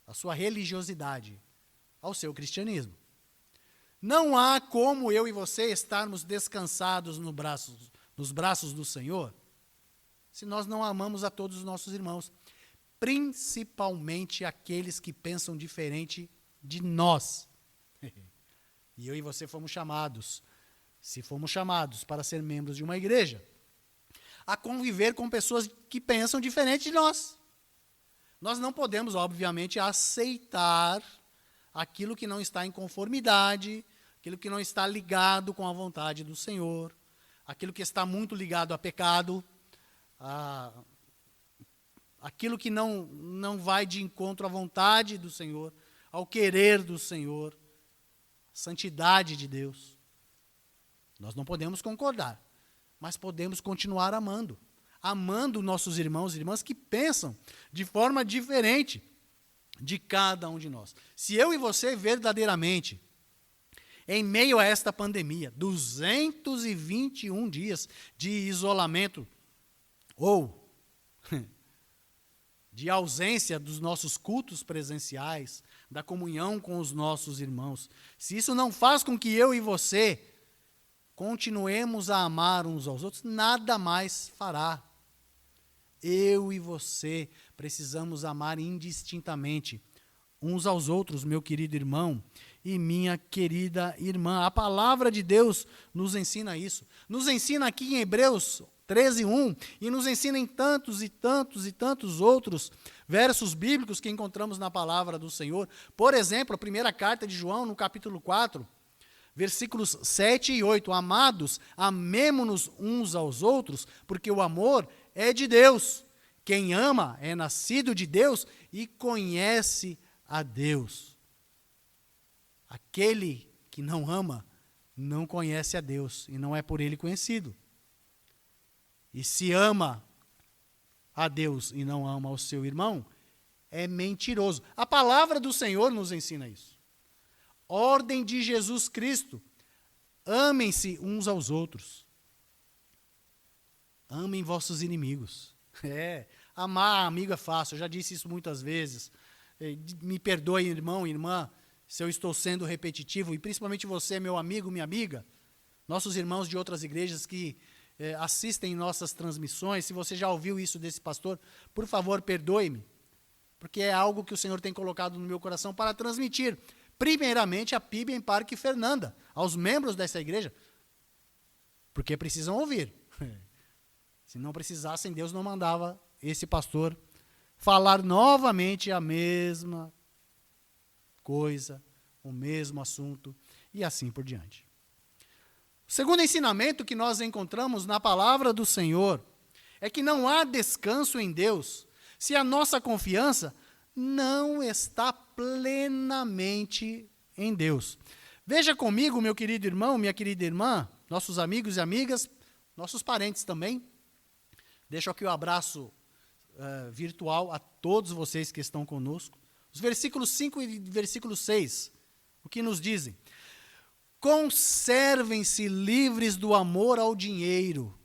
a sua religiosidade, ao seu cristianismo. Não há como eu e você estarmos descansados nos braços do Senhor, se nós não amamos a todos os nossos irmãos, principalmente aqueles que pensam diferente de nós. E eu e você fomos chamados, se fomos chamados para ser membros de uma igreja, a conviver com pessoas que pensam diferente de nós. Nós não podemos, obviamente, aceitar aquilo que não está em conformidade, aquilo que não está ligado com a vontade do Senhor, aquilo que está muito ligado a pecado, aquilo que não vai de encontro à vontade do Senhor, ao querer do Senhor, santidade de Deus. Nós não podemos concordar, mas podemos continuar amando nossos irmãos e irmãs que pensam de forma diferente de cada um de nós. Se eu e você verdadeiramente, em meio a esta pandemia, 221 dias de isolamento ou de ausência dos nossos cultos presenciais, da comunhão com os nossos irmãos, se isso não faz com que eu e você continuemos a amar uns aos outros, nada mais fará. Eu e você precisamos amar indistintamente uns aos outros, meu querido irmão e minha querida irmã. A palavra de Deus nos ensina isso. Nos ensina aqui em Hebreus 13:1 e nos ensina em tantos e tantos e tantos outros versos bíblicos que encontramos na palavra do Senhor. Por exemplo, a primeira carta de João, no capítulo 4, versículos 7 e 8. Amados, amemo-nos uns aos outros, porque o amor é de Deus. Quem ama é nascido de Deus e conhece a Deus. Aquele que não ama não conhece a Deus e não é por ele conhecido. E se ama a Deus e não ama o seu irmão, é mentiroso. A palavra do Senhor nos ensina isso. Ordem de Jesus Cristo. Amem-se uns aos outros. Amem vossos inimigos. Amar amigo é fácil, eu já disse isso muitas vezes. Me perdoe, irmão e irmã, se eu estou sendo repetitivo, e principalmente você, meu amigo, minha amiga, nossos irmãos de outras igrejas que assistem nossas transmissões, se você já ouviu isso desse pastor, por favor, perdoe-me, porque é algo que o Senhor tem colocado no meu coração para transmitir, primeiramente a PIB em Parque Fernanda, aos membros dessa igreja, porque precisam ouvir. Se não precisassem, Deus não mandava esse pastor falar novamente a mesma coisa, o mesmo assunto, e assim por diante. O segundo ensinamento que nós encontramos na palavra do Senhor é que não há descanso em Deus se a nossa confiança não está plenamente em Deus. Veja comigo, meu querido irmão, minha querida irmã, nossos amigos e amigas, nossos parentes também. Deixo aqui o abraço virtual a todos vocês que estão conosco. Os versículos 5 e versículo 6, o que nos dizem? Conservem-se livres do amor ao dinheiro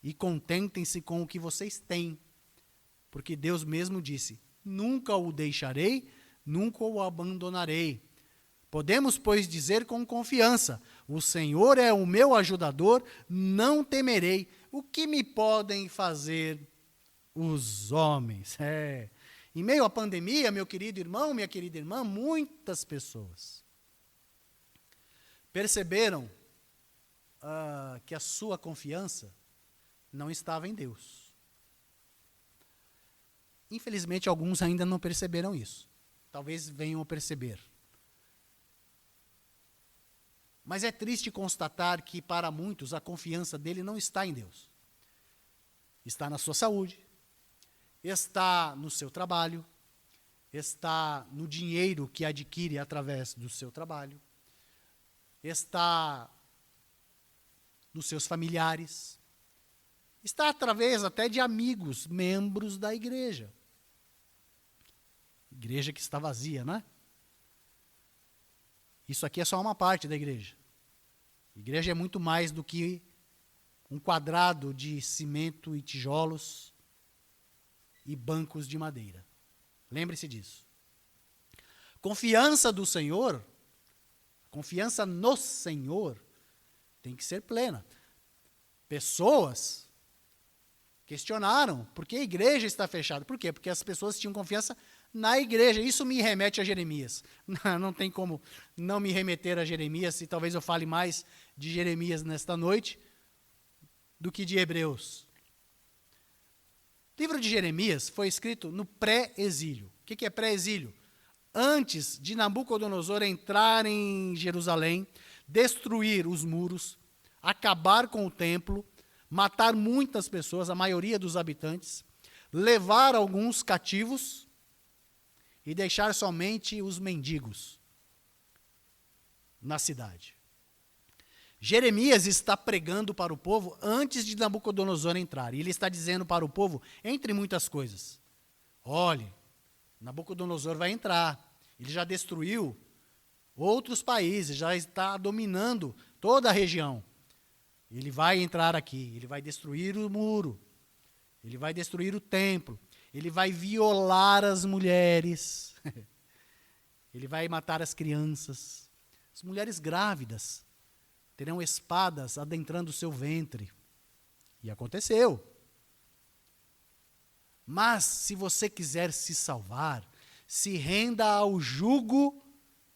e contentem-se com o que vocês têm, porque Deus mesmo disse, nunca o deixarei, nunca o abandonarei. Podemos, pois, dizer com confiança, o Senhor é o meu ajudador, não temerei. O que me podem fazer os homens? Em meio à pandemia, meu querido irmão, minha querida irmã, muitas pessoas perceberam que a sua confiança não estava em Deus. Infelizmente, alguns ainda não perceberam isso. Talvez venham a perceber. Mas é triste constatar que, para muitos, a confiança dele não está em Deus. Está na sua saúde, está no seu trabalho, está no dinheiro que adquire através do seu trabalho, está nos seus familiares, está através até de amigos, membros da igreja. Igreja que está vazia, né? Isso aqui é só uma parte da igreja. Igreja é muito mais do que um quadrado de cimento e tijolos e bancos de madeira. Lembre-se disso. Confiança do Senhor, confiança no Senhor, tem que ser plena. Pessoas questionaram por que a igreja está fechada. Por quê? Porque as pessoas tinham confiança na igreja. Isso me remete a Jeremias. Não tem como não me remeter a Jeremias, e talvez eu fale mais de Jeremias nesta noite do que de Hebreus. O livro de Jeremias foi escrito no pré-exílio. O que é pré-exílio? Antes de Nabucodonosor entrar em Jerusalém, destruir os muros, acabar com o templo, matar muitas pessoas, a maioria dos habitantes, levar alguns cativos e deixar somente os mendigos na cidade. Jeremias está pregando para o povo antes de Nabucodonosor entrar. E ele está dizendo para o povo, entre muitas coisas, olhe, Nabucodonosor vai entrar. Ele já destruiu outros países, já está dominando toda a região. Ele vai entrar aqui, ele vai destruir o muro, ele vai destruir o templo, ele vai violar as mulheres, ele vai matar as crianças, as mulheres grávidas terão espadas adentrando o seu ventre. E aconteceu. Mas, se você quiser se salvar, se renda ao jugo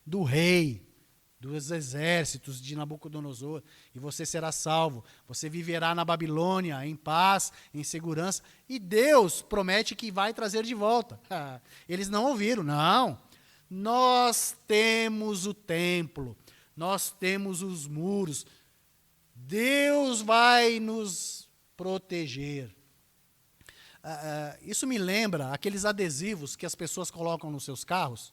do rei, dos exércitos de Nabucodonosor, e você será salvo. Você viverá na Babilônia em paz, em segurança, e Deus promete que vai trazer de volta. Eles não ouviram, não. Nós temos o templo, nós temos os muros, Deus vai nos proteger. Isso me lembra aqueles adesivos que as pessoas colocam nos seus carros.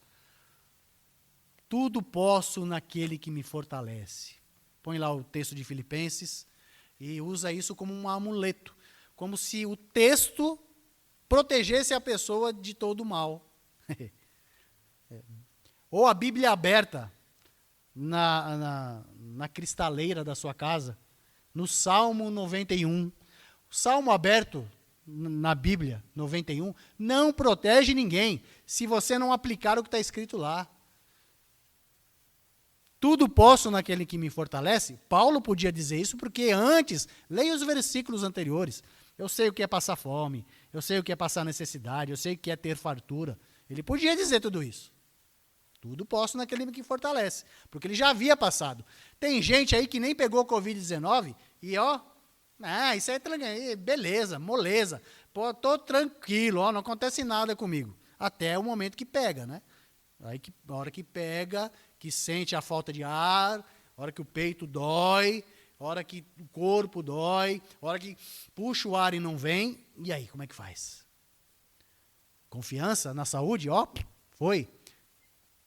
Tudo posso naquele que me fortalece. Põe lá o texto de Filipenses e usa isso como um amuleto, como se o texto protegesse a pessoa de todo o mal. Ou a Bíblia aberta na cristaleira da sua casa, no Salmo 91. O Salmo aberto na Bíblia, 91, não protege ninguém se você não aplicar o que está escrito lá. Tudo posso naquele que me fortalece. Paulo podia dizer isso porque antes, leia os versículos anteriores. Eu sei o que é passar fome, eu sei o que é passar necessidade, eu sei o que é ter fartura. Ele podia dizer tudo isso. Tudo posso naquele que fortalece, porque ele já havia passado. Tem gente aí que nem pegou Covid-19 e isso aí, beleza, moleza. Pô, tô tranquilo, não acontece nada comigo. Até o momento que pega, né? Aí a hora que pega, que sente a falta de ar, a hora que o peito dói, a hora que o corpo dói, a hora que puxa o ar e não vem, e aí, como é que faz? Confiança na saúde, foi.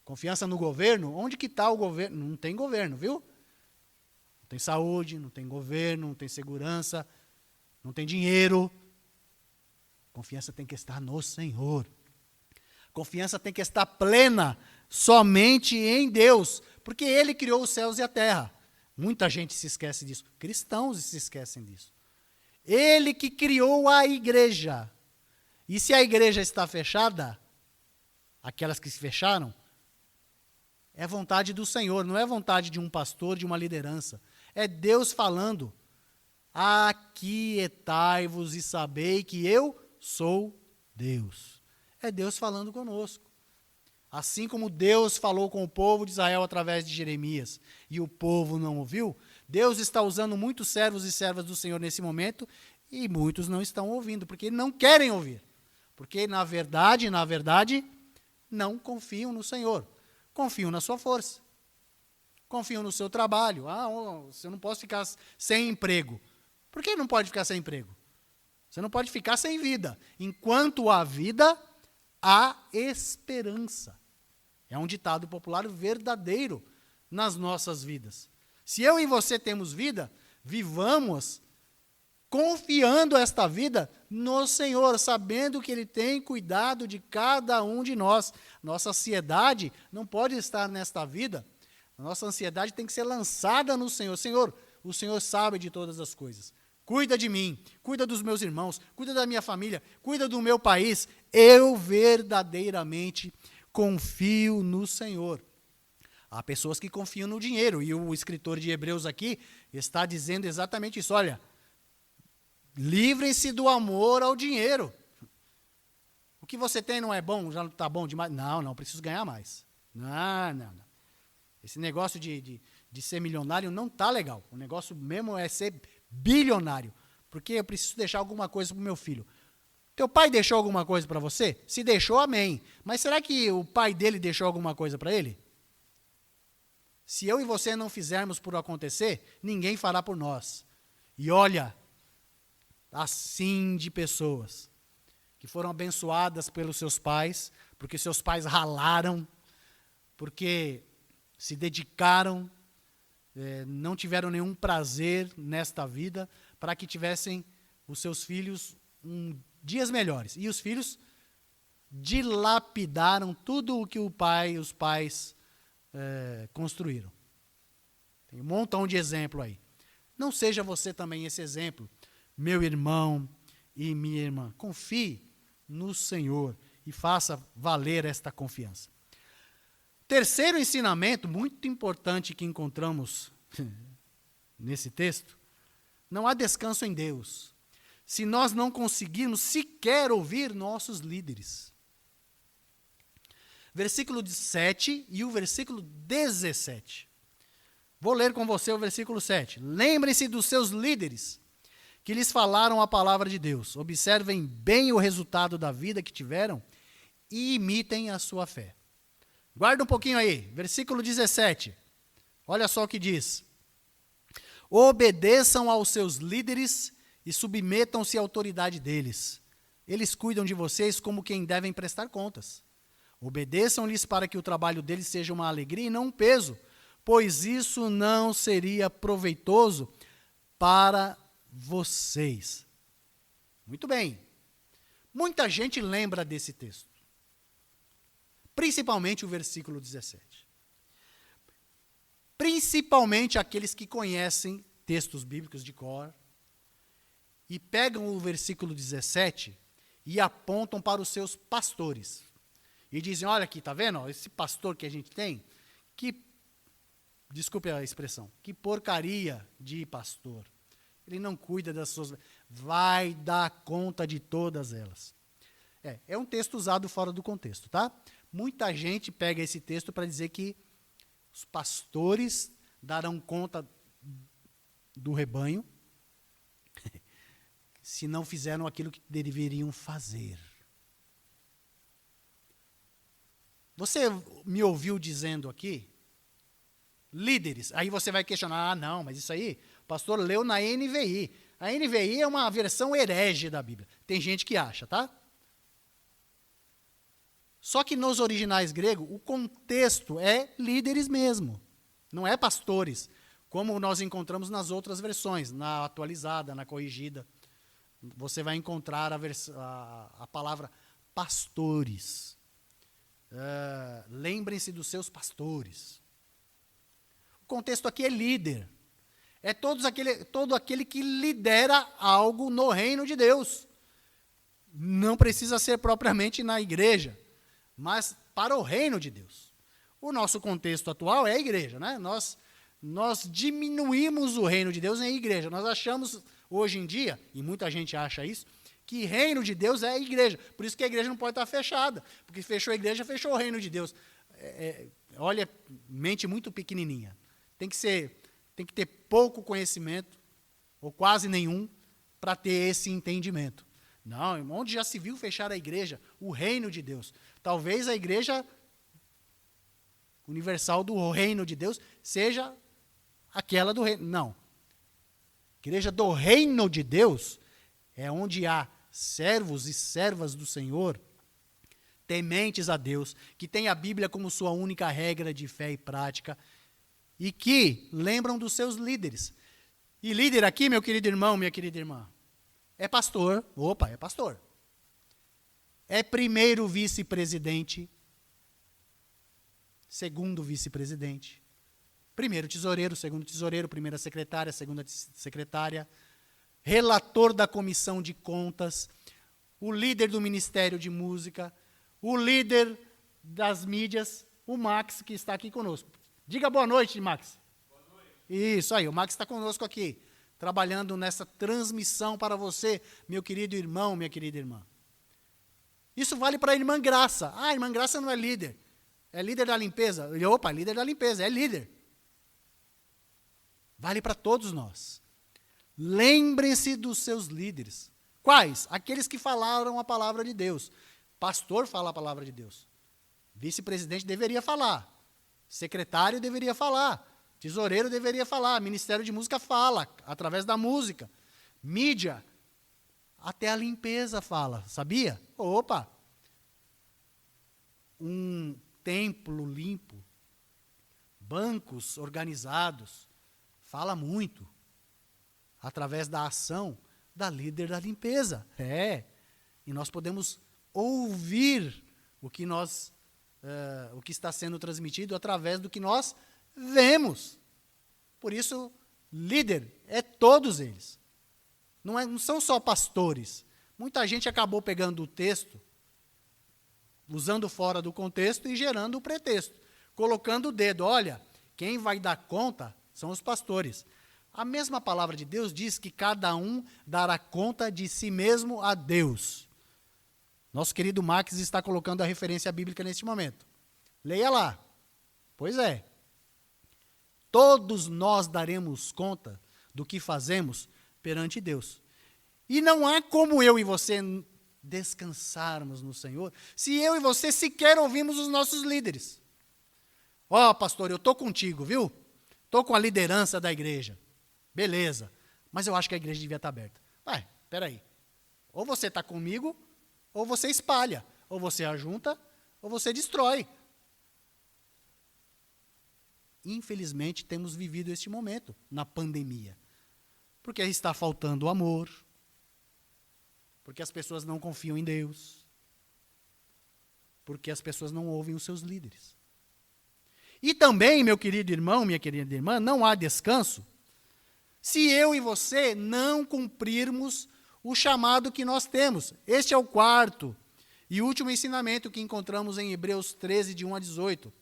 Confiança no governo, onde que está o governo? Não tem governo, viu? Não tem saúde, não tem governo, não tem segurança, não tem dinheiro. Confiança tem que estar no Senhor. Confiança tem que estar plena somente em Deus, porque Ele criou os céus e a terra. Muita gente se esquece disso. Cristãos se esquecem disso. Ele que criou a igreja. E se a igreja está fechada, aquelas que se fecharam, é vontade do Senhor, não é vontade de um pastor, de uma liderança. É Deus falando, aquietai-vos e sabei que eu sou Deus. É Deus falando conosco. Assim como Deus falou com o povo de Israel através de Jeremias, e o povo não ouviu, Deus está usando muitos servos e servas do Senhor nesse momento e muitos não estão ouvindo, porque não querem ouvir. Porque, na verdade, não confiam no Senhor. Confiam na sua força. Confiam no seu trabalho. Você não pode ficar sem emprego. Por que não pode ficar sem emprego? Você não pode ficar sem vida. Enquanto há vida, há esperança. É um ditado popular verdadeiro nas nossas vidas. Se eu e você temos vida, vivamos confiando esta vida no Senhor, sabendo que Ele tem cuidado de cada um de nós. Nossa ansiedade não pode estar nesta vida. A nossa ansiedade tem que ser lançada no Senhor. Senhor, o Senhor sabe de todas as coisas. Cuida de mim, cuida dos meus irmãos, cuida da minha família, cuida do meu país. Eu verdadeiramente confio no Senhor. Há pessoas que confiam no dinheiro, e o escritor de Hebreus aqui está dizendo exatamente isso. Olha, livrem-se do amor ao dinheiro. O que você tem não é bom, já não está bom demais? Não, preciso ganhar mais. Não. Esse negócio de ser milionário não está legal. O negócio mesmo é ser bilionário, porque eu preciso deixar alguma coisa para o meu filho. Teu pai deixou alguma coisa para você? Se deixou, amém. Mas será que o pai dele deixou alguma coisa para ele? Se eu e você não fizermos por acontecer, ninguém fará por nós. E olha, assim de pessoas que foram abençoadas pelos seus pais, porque seus pais ralaram, porque se dedicaram, não tiveram nenhum prazer nesta vida, para que tivessem os seus filhos dias melhores. E os filhos dilapidaram tudo o que os pais construíram. Tem um montão de exemplo aí. Não seja você também esse exemplo, meu irmão e minha irmã. Confie no Senhor e faça valer esta confiança. Terceiro ensinamento, muito importante que encontramos nesse texto, não há descanso em Deus, se nós não conseguirmos sequer ouvir nossos líderes. Versículo 7 e o versículo 17. Vou ler com você o versículo 7. Lembrem-se dos seus líderes, que lhes falaram a palavra de Deus. Observem bem o resultado da vida que tiveram e imitem a sua fé. Guarda um pouquinho aí, versículo 17. Olha só o que diz. Obedeçam aos seus líderes e submetam-se à autoridade deles. Eles cuidam de vocês como quem devem prestar contas. Obedeçam-lhes para que o trabalho deles seja uma alegria e não um peso, pois isso não seria proveitoso para vocês. Muito bem. Muita gente lembra desse texto. Principalmente o versículo 17. Principalmente aqueles que conhecem textos bíblicos de cor e pegam o versículo 17 e apontam para os seus pastores. E dizem, olha aqui, tá vendo? Esse pastor que a gente tem, desculpe a expressão, que porcaria de pastor. Ele não cuida das suas... Vai dar conta de todas elas. É um texto usado fora do contexto, tá? Muita gente pega esse texto para dizer que os pastores darão conta do rebanho se não fizeram aquilo que deveriam fazer. Você me ouviu dizendo aqui, líderes, aí você vai questionar, não, mas isso aí, o pastor leu na NVI. A NVI é uma versão herege da Bíblia. Tem gente que acha, tá? Só que nos originais gregos, o contexto é líderes mesmo, não é pastores, como nós encontramos nas outras versões, na atualizada, na corrigida. Você vai encontrar a palavra pastores. Lembrem-se dos seus pastores. O contexto aqui é líder. É todo aquele que lidera algo no reino de Deus. Não precisa ser propriamente na igreja, mas para o reino de Deus. O nosso contexto atual é a igreja, né? Nós diminuímos o reino de Deus em igreja. Nós achamos, hoje em dia, e muita gente acha isso, que reino de Deus é a igreja. Por isso que a igreja não pode estar fechada. Porque fechou a igreja, fechou o reino de Deus. Olha, mente muito pequenininha. Tem tem que ter pouco conhecimento, ou quase nenhum, para ter esse entendimento. Não, onde já se viu fechar a igreja? O reino de Deus. Talvez a igreja universal do reino de Deus seja aquela do reino. Não. Igreja do reino de Deus é onde há servos e servas do Senhor, tementes a Deus, que tem a Bíblia como sua única regra de fé e prática, e que lembram dos seus líderes. E líder aqui, meu querido irmão, minha querida irmã, é pastor. Opa, é pastor. É primeiro vice-presidente, segundo vice-presidente, primeiro tesoureiro, segundo tesoureiro, primeira secretária, segunda secretária, relator da comissão de contas, o líder do Ministério de Música, o líder das mídias, o Max, que está aqui conosco. Diga boa noite, Max. Boa noite. Isso aí, o Max está conosco aqui, trabalhando nessa transmissão para você, meu querido irmão, minha querida irmã. Isso vale para a irmã Graça. Ah, a irmã Graça não é líder. É líder da limpeza. Opa, líder da limpeza, é líder. Vale para todos nós. Lembrem-se dos seus líderes. Quais? Aqueles que falaram a palavra de Deus. Pastor fala a palavra de Deus. Vice-presidente deveria falar. Secretário deveria falar. Tesoureiro deveria falar. Ministério de Música fala, através da música. Mídia, até a limpeza fala. Sabia? Opa! Um templo limpo, bancos organizados, fala muito. Através da ação da líder da limpeza. E nós podemos ouvir o que está sendo transmitido através do que nós vemos. Por isso, líder é todos eles. Não são só pastores. Muita gente acabou pegando o texto, usando fora do contexto e gerando o pretexto, colocando o dedo. Olha, quem vai dar conta são os pastores. A mesma palavra de Deus diz que cada um dará conta de si mesmo a Deus. Nosso querido Max está colocando a referência bíblica neste momento. Leia lá. Pois é. Todos nós daremos conta do que fazemos perante Deus. E não há como eu e você descansarmos no Senhor se eu e você sequer ouvimos os nossos líderes. Ó, pastor, eu estou contigo, viu? Estou com a liderança da igreja. Beleza. Mas eu acho que a igreja devia estar aberta. Peraí. Ou você está comigo, ou você espalha. Ou você ajunta, ou você destrói. Infelizmente, temos vivido este momento na pandemia. Porque está faltando amor. Porque as pessoas não confiam em Deus. Porque as pessoas não ouvem os seus líderes. E também, meu querido irmão, minha querida irmã, não há descanso se eu e você não cumprirmos o chamado que nós temos. Este é o quarto e último ensinamento que encontramos em Hebreus 13, de 1 a 18,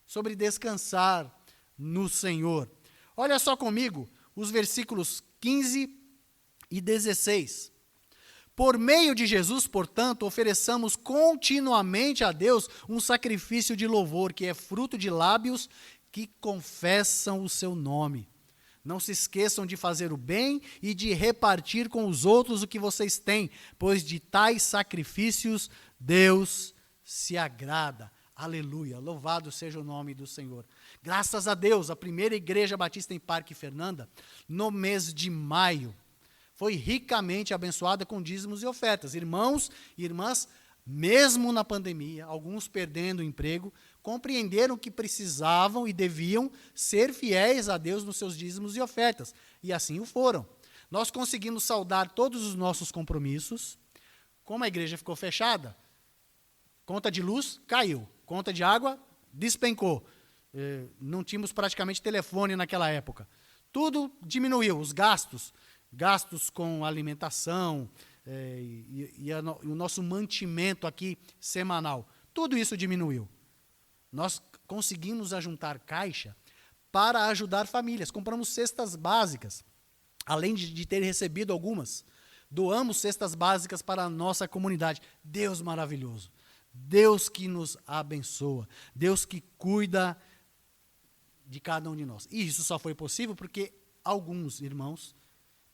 sobre descansar no Senhor. Olha só comigo os versículos 15 e 16. Por meio de Jesus, portanto, ofereçamos continuamente a Deus um sacrifício de louvor, que é fruto de lábios que confessam o seu nome. Não se esqueçam de fazer o bem e de repartir com os outros o que vocês têm, pois de tais sacrifícios Deus se agrada. Aleluia, louvado seja o nome do Senhor. Graças a Deus, a primeira igreja batista em Parque Fernanda, no mês de maio, foi ricamente abençoada com dízimos e ofertas. Irmãos e irmãs, mesmo na pandemia, alguns perdendo o emprego, compreenderam que precisavam e deviam ser fiéis a Deus nos seus dízimos e ofertas. E assim o foram. Nós conseguimos saldar todos os nossos compromissos. Como a igreja ficou fechada, conta de luz caiu, conta de água despencou. Não tínhamos praticamente telefone naquela época. Tudo diminuiu, os gastos com alimentação e o nosso mantimento aqui semanal. Tudo isso diminuiu. Nós conseguimos ajuntar caixa para ajudar famílias. Compramos cestas básicas, além de ter recebido algumas. Doamos cestas básicas para a nossa comunidade. Deus maravilhoso. Deus que nos abençoa. Deus que cuida de cada um de nós. E isso só foi possível porque alguns irmãos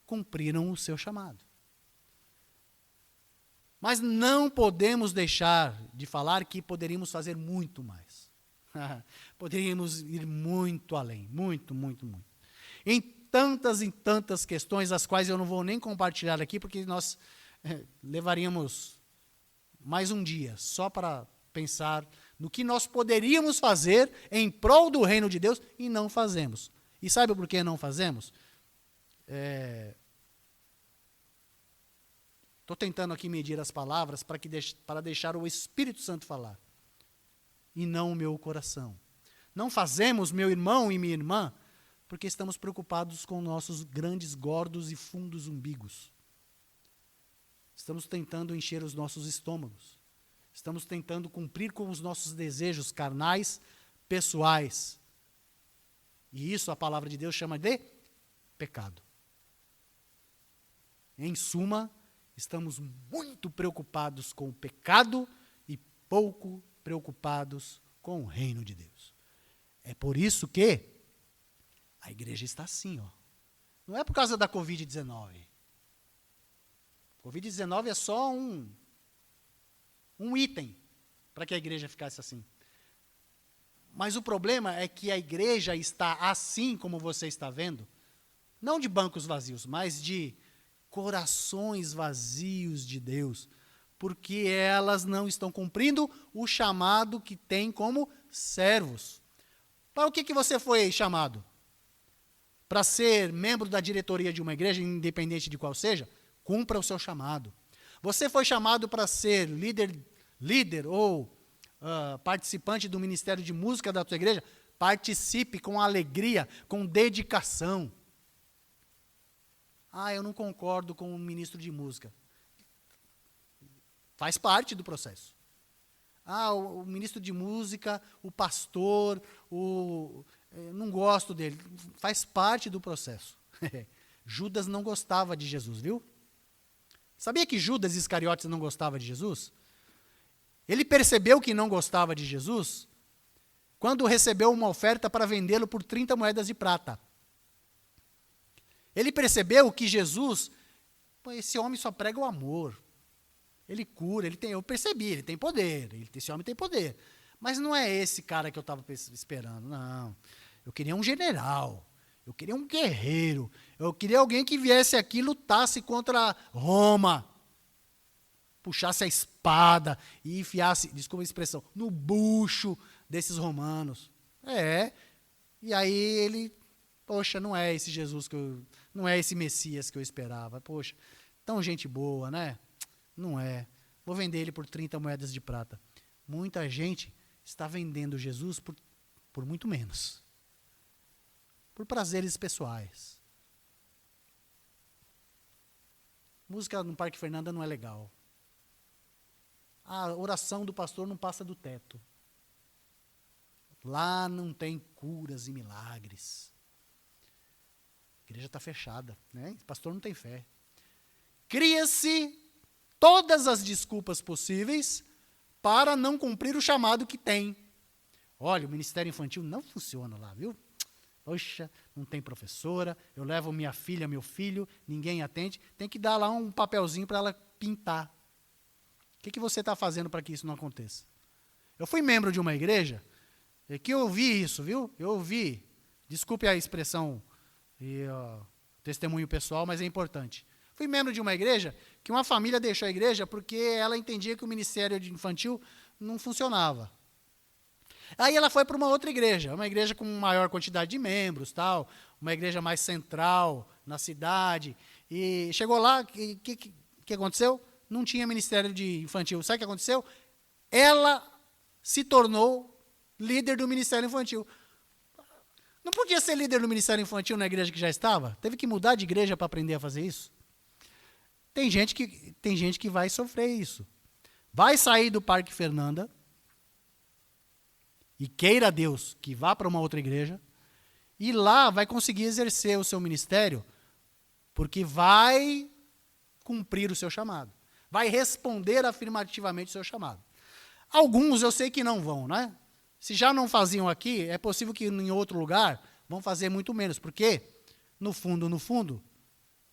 cumpriram o seu chamado. Mas não podemos deixar de falar que poderíamos fazer muito mais. Poderíamos ir muito além, muito, muito, muito. Em tantas questões, as quais eu não vou nem compartilhar aqui, porque nós levaríamos mais um dia só para pensar no que nós poderíamos fazer em prol do reino de Deus e não fazemos. E sabe por que não fazemos? Estou tentando aqui medir as palavras para deixar o Espírito Santo falar, e não o meu coração. Não fazemos, meu irmão e minha irmã, porque estamos preocupados com nossos grandes, gordos e fundos umbigos. Estamos tentando encher os nossos estômagos. Estamos tentando cumprir com os nossos desejos carnais, pessoais. E isso a palavra de Deus chama de pecado. Em suma, estamos muito preocupados com o pecado e pouco preocupados com o reino de Deus. É por isso que a igreja está assim, ó. Não é por causa da Covid-19. Covid-19 é só um item para que a igreja ficasse assim. Mas o problema é que a igreja está assim, como você está vendo, não de bancos vazios, mas de corações vazios de Deus, porque elas não estão cumprindo o chamado que tem como servos. Para o que você foi chamado? Para ser membro da diretoria de uma igreja, independente de qual seja? Cumpra o seu chamado. Você foi chamado para ser líder ou participante do ministério de música da sua igreja? Participe com alegria, com dedicação. Eu não concordo com o ministro de música. Faz parte do processo. O ministro de música, o pastor, não gosto dele. Faz parte do processo. Judas não gostava de Jesus, viu? Sabia que Judas Iscariotes não gostava de Jesus? Ele percebeu que não gostava de Jesus quando recebeu uma oferta para vendê-lo por 30 moedas de prata. Ele percebeu que Jesus, esse homem só prega o amor. Ele cura, eu percebi, ele tem poder, esse homem tem poder. Mas não é esse cara que eu estava esperando, não. Eu queria um general, eu queria um guerreiro, eu queria alguém que viesse aqui e lutasse contra Roma, puxasse a espada e enfiasse, desculpa a expressão, no bucho desses romanos. E aí ele, não é esse Jesus não é esse Messias que eu esperava. Tão gente boa, né? Não é. Vou vender ele por 30 moedas de prata. Muita gente está vendendo Jesus por muito menos. Por prazeres pessoais. Música no Parque Fernanda não é legal. A oração do pastor não passa do teto. Lá não tem curas e milagres. A igreja está fechada, né? O pastor não tem fé. Cria-se todas as desculpas possíveis para não cumprir o chamado que tem. Olha, o ministério infantil não funciona lá, viu? Não tem professora, eu levo minha filha, meu filho, ninguém atende, tem que dar lá um papelzinho para ela pintar. O que você está fazendo para que isso não aconteça? Eu fui membro de uma igreja que eu ouvi isso, viu? Eu ouvi, desculpe a expressão e testemunho pessoal, mas é importante. Fui membro de uma igreja que uma família deixou a igreja porque ela entendia que o ministério infantil não funcionava. Aí ela foi para uma outra igreja, uma igreja com maior quantidade de membros, uma igreja mais central na cidade. E chegou lá, o que aconteceu? Não tinha ministério de infantil. Sabe o que aconteceu? Ela se tornou líder do ministério infantil. Não podia ser líder do ministério infantil na igreja que já estava? Teve que mudar de igreja para aprender a fazer isso? Tem gente que vai sofrer isso. Vai sair do Parque Fernanda e queira Deus que vá para uma outra igreja e lá vai conseguir exercer o seu ministério porque vai cumprir o seu chamado. Vai responder afirmativamente o seu chamado. Alguns eu sei que não vão, né? Se já não faziam aqui, é possível que em outro lugar vão fazer muito menos, porque, no fundo,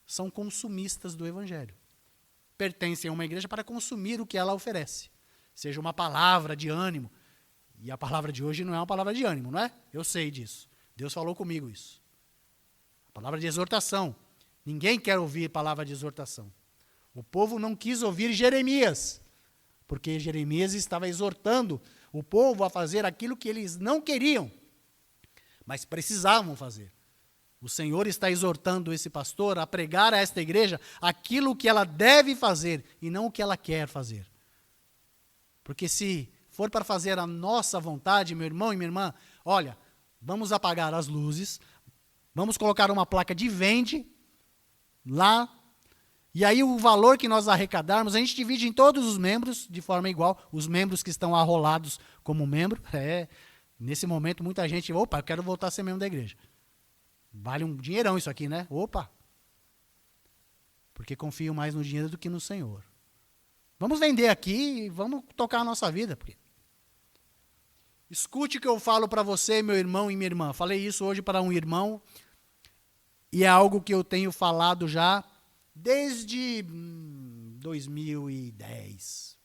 são consumistas do Evangelho. Pertencem a uma igreja para consumir o que ela oferece. Seja uma palavra de ânimo. E a palavra de hoje não é uma palavra de ânimo, não é? Eu sei disso. Deus falou comigo isso. A palavra de exortação. Ninguém quer ouvir palavra de exortação. O povo não quis ouvir Jeremias, porque Jeremias estava exortando o povo a fazer aquilo que eles não queriam, mas precisavam fazer. O Senhor está exortando esse pastor a pregar a esta igreja aquilo que ela deve fazer e não o que ela quer fazer. Porque se for para fazer a nossa vontade, meu irmão e minha irmã, olha, vamos apagar as luzes, vamos colocar uma placa de vende lá, e aí o valor que nós arrecadarmos, a gente divide em todos os membros de forma igual, os membros que estão arrolados como membro. Nesse momento muita gente, opa, eu quero voltar a ser membro da igreja. Vale um dinheirão isso aqui, né? Opa! Porque confio mais no dinheiro do que no Senhor. Vamos vender aqui e vamos tocar a nossa vida. Escute o que eu falo para você, meu irmão e minha irmã. Falei isso hoje para um irmão e é algo que eu tenho falado já desde 2010.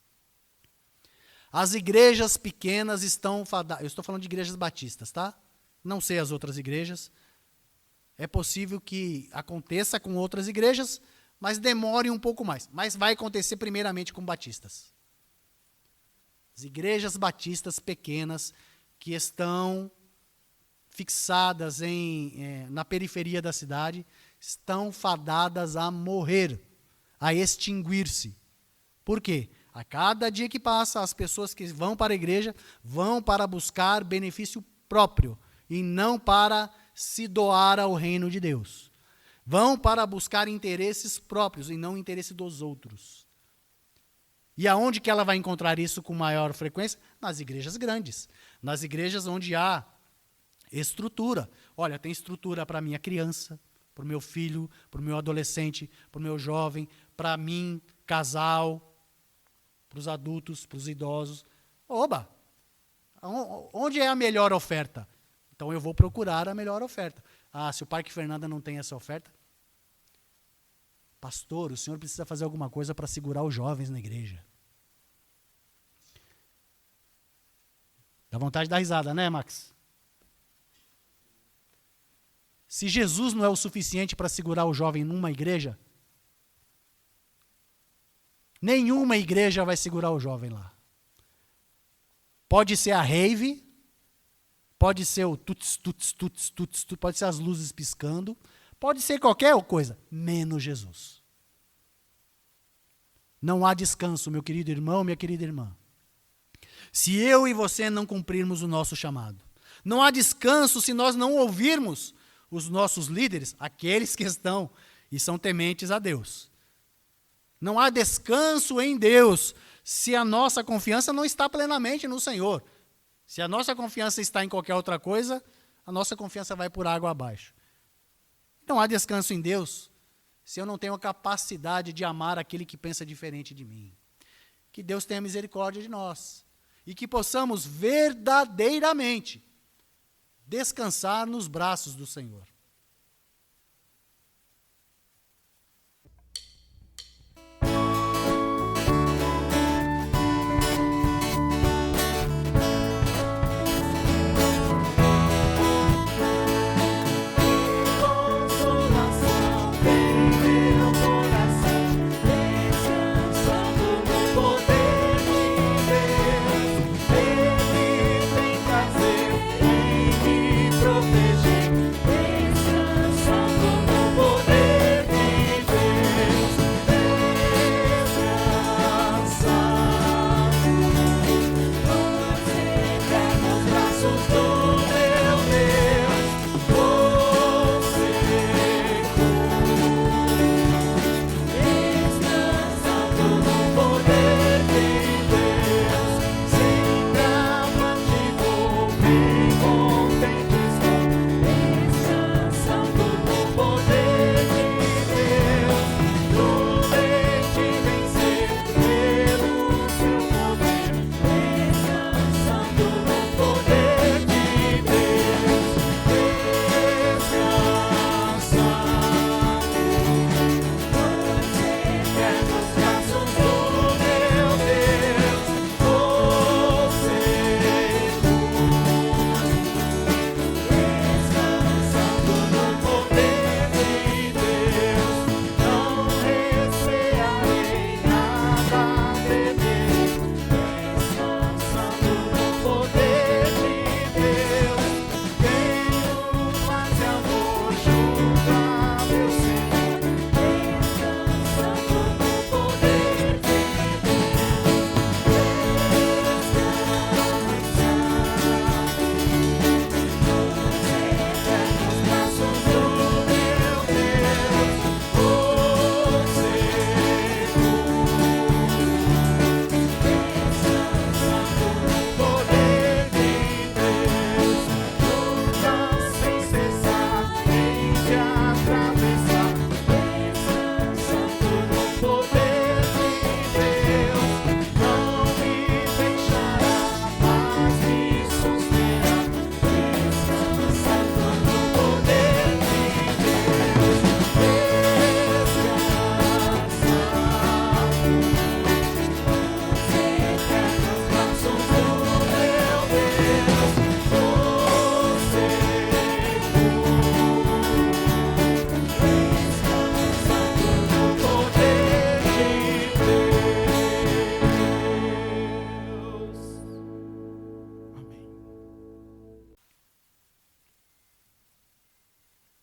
As igrejas pequenas estão fadadas. Eu estou falando de igrejas batistas, tá? Não sei as outras igrejas. É possível que aconteça com outras igrejas, mas demore um pouco mais. Mas vai acontecer primeiramente com batistas. As igrejas batistas pequenas que estão fixadas na periferia da cidade estão fadadas a morrer, a extinguir-se. Por quê? A cada dia que passa, as pessoas que vão para a igreja vão para buscar benefício próprio e não para se doar ao reino de Deus. Vão para buscar interesses próprios e não interesse dos outros. E aonde que ela vai encontrar isso com maior frequência? Nas igrejas grandes. Nas igrejas onde há estrutura. Olha, tem estrutura para a minha criança, para o meu filho, para o meu adolescente, para o meu jovem, para mim, casal, para os adultos, para os idosos. Oba! Onde é a melhor oferta? Então eu vou procurar a melhor oferta. Ah, se o Parque Fernanda não tem essa oferta, pastor, o senhor precisa fazer alguma coisa para segurar os jovens na igreja. Dá vontade de dar risada, né, Max? Se Jesus não é o suficiente para segurar o jovem numa igreja, nenhuma igreja vai segurar o jovem lá. Pode ser a rave, pode ser o tuts, tuts, tuts, tuts, tuts, pode ser as luzes piscando, pode ser qualquer coisa, menos Jesus. Não há descanso, meu querido irmão, minha querida irmã. Se eu e você não cumprirmos o nosso chamado. Não há descanso se nós não ouvirmos os nossos líderes, aqueles que estão e são tementes a Deus. Não há descanso em Deus se a nossa confiança não está plenamente no Senhor. Se a nossa confiança está em qualquer outra coisa, a nossa confiança vai por água abaixo. Não há descanso em Deus se eu não tenho a capacidade de amar aquele que pensa diferente de mim. Que Deus tenha misericórdia de nós e que possamos verdadeiramente descansar nos braços do Senhor. Proteger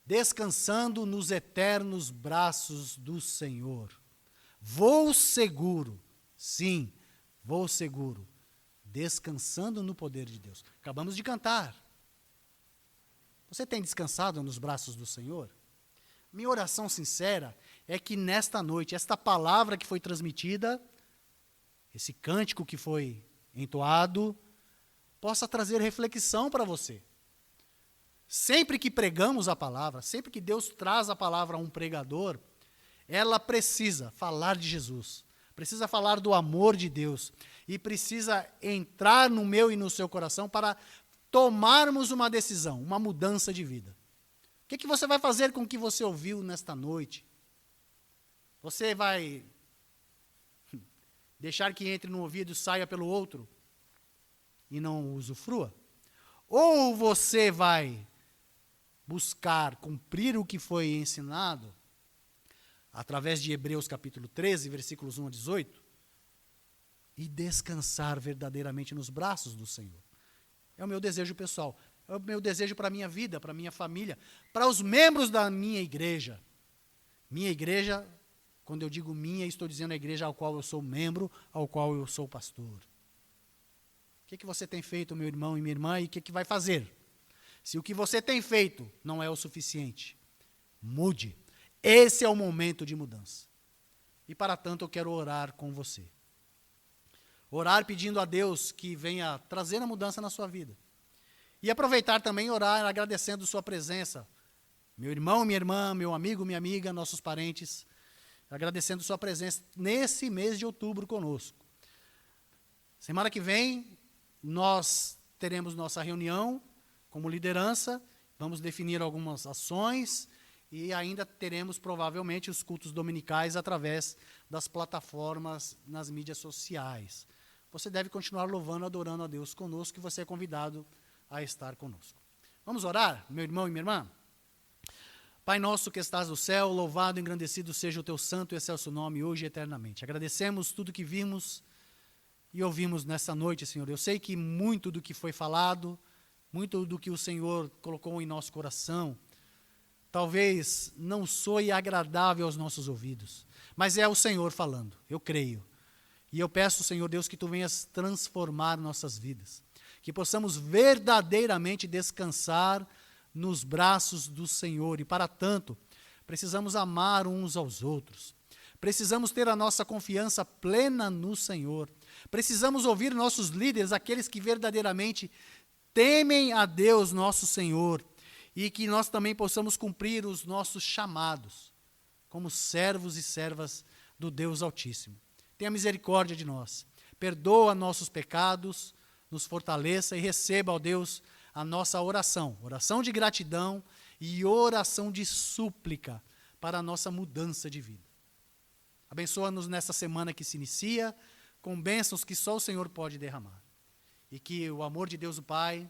descansando nos eternos braços do Senhor. Vou seguro, sim, vou seguro, descansando no poder de Deus. Acabamos de cantar. Você tem descansado nos braços do Senhor? Minha oração sincera é que nesta noite, esta palavra que foi transmitida, esse cântico que foi entoado, possa trazer reflexão para você. Sempre que pregamos a palavra, sempre que Deus traz a palavra a um pregador, ela precisa falar de Jesus, precisa falar do amor de Deus e precisa entrar no meu e no seu coração para tomarmos uma decisão, uma mudança de vida. O que você vai fazer com o que você ouviu nesta noite? Você vai deixar que entre no ouvido e saia pelo outro e não usufrua? Ou você vai buscar cumprir o que foi ensinado através de Hebreus capítulo 13, versículos 1 a 18, e descansar verdadeiramente nos braços do Senhor? É o meu desejo pessoal, é o meu desejo para a minha vida, para a minha família, para os membros da minha igreja. Minha igreja, quando eu digo minha, estou dizendo a igreja ao qual eu sou membro, ao qual eu sou pastor. O que você tem feito, meu irmão e minha irmã, e o que vai fazer? Se o que você tem feito não é o suficiente, mude. Esse é o momento de mudança. E para tanto eu quero orar com você. Orar pedindo a Deus que venha trazer a mudança na sua vida. E aproveitar também e orar agradecendo sua presença. Meu irmão, minha irmã, meu amigo, minha amiga, nossos parentes, agradecendo sua presença nesse mês de outubro conosco. Semana que vem, nós teremos nossa reunião como liderança, vamos definir algumas ações e ainda teremos provavelmente os cultos dominicais através das plataformas nas mídias sociais. Você deve continuar louvando, adorando a Deus conosco, e você é convidado a estar conosco. Vamos orar, meu irmão e minha irmã? Pai nosso que estás no céu, louvado e engrandecido seja o teu santo e excelso nome, hoje e eternamente. Agradecemos tudo que vimos e ouvimos nessa noite, Senhor. Eu sei que muito do que foi falado, muito do que o Senhor colocou em nosso coração, talvez não soe agradável aos nossos ouvidos, mas é o Senhor falando, eu creio. E eu peço, Senhor Deus, que Tu venhas transformar nossas vidas, que possamos verdadeiramente descansar nos braços do Senhor. E para tanto, precisamos amar uns aos outros, precisamos ter a nossa confiança plena no Senhor, precisamos ouvir nossos líderes, aqueles que verdadeiramente temem a Deus nosso Senhor, e que nós também possamos cumprir os nossos chamados como servos e servas do Deus Altíssimo. Tenha misericórdia de nós, perdoa nossos pecados, nos fortaleça e receba, ó Deus, a nossa oração, oração de gratidão e oração de súplica para a nossa mudança de vida. Abençoa-nos nessa semana que se inicia, com bênçãos que só o Senhor pode derramar. E que o amor de Deus o Pai,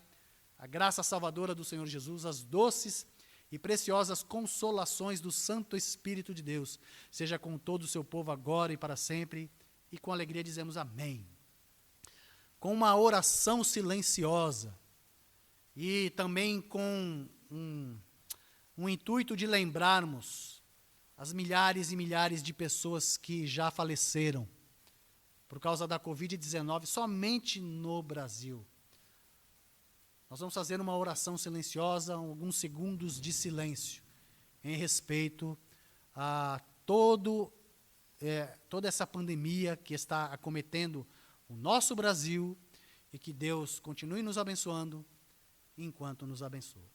a graça salvadora do Senhor Jesus, as doces e preciosas consolações do Santo Espírito de Deus, seja com todo o seu povo agora e para sempre, e com alegria dizemos amém. Com uma oração silenciosa, e também com um intuito de lembrarmos as milhares e milhares de pessoas que já faleceram por causa da Covid-19 somente no Brasil. Nós vamos fazer uma oração silenciosa, alguns segundos de silêncio, em respeito a toda essa pandemia que está acometendo o nosso Brasil, e que Deus continue nos abençoando enquanto nos abençoa.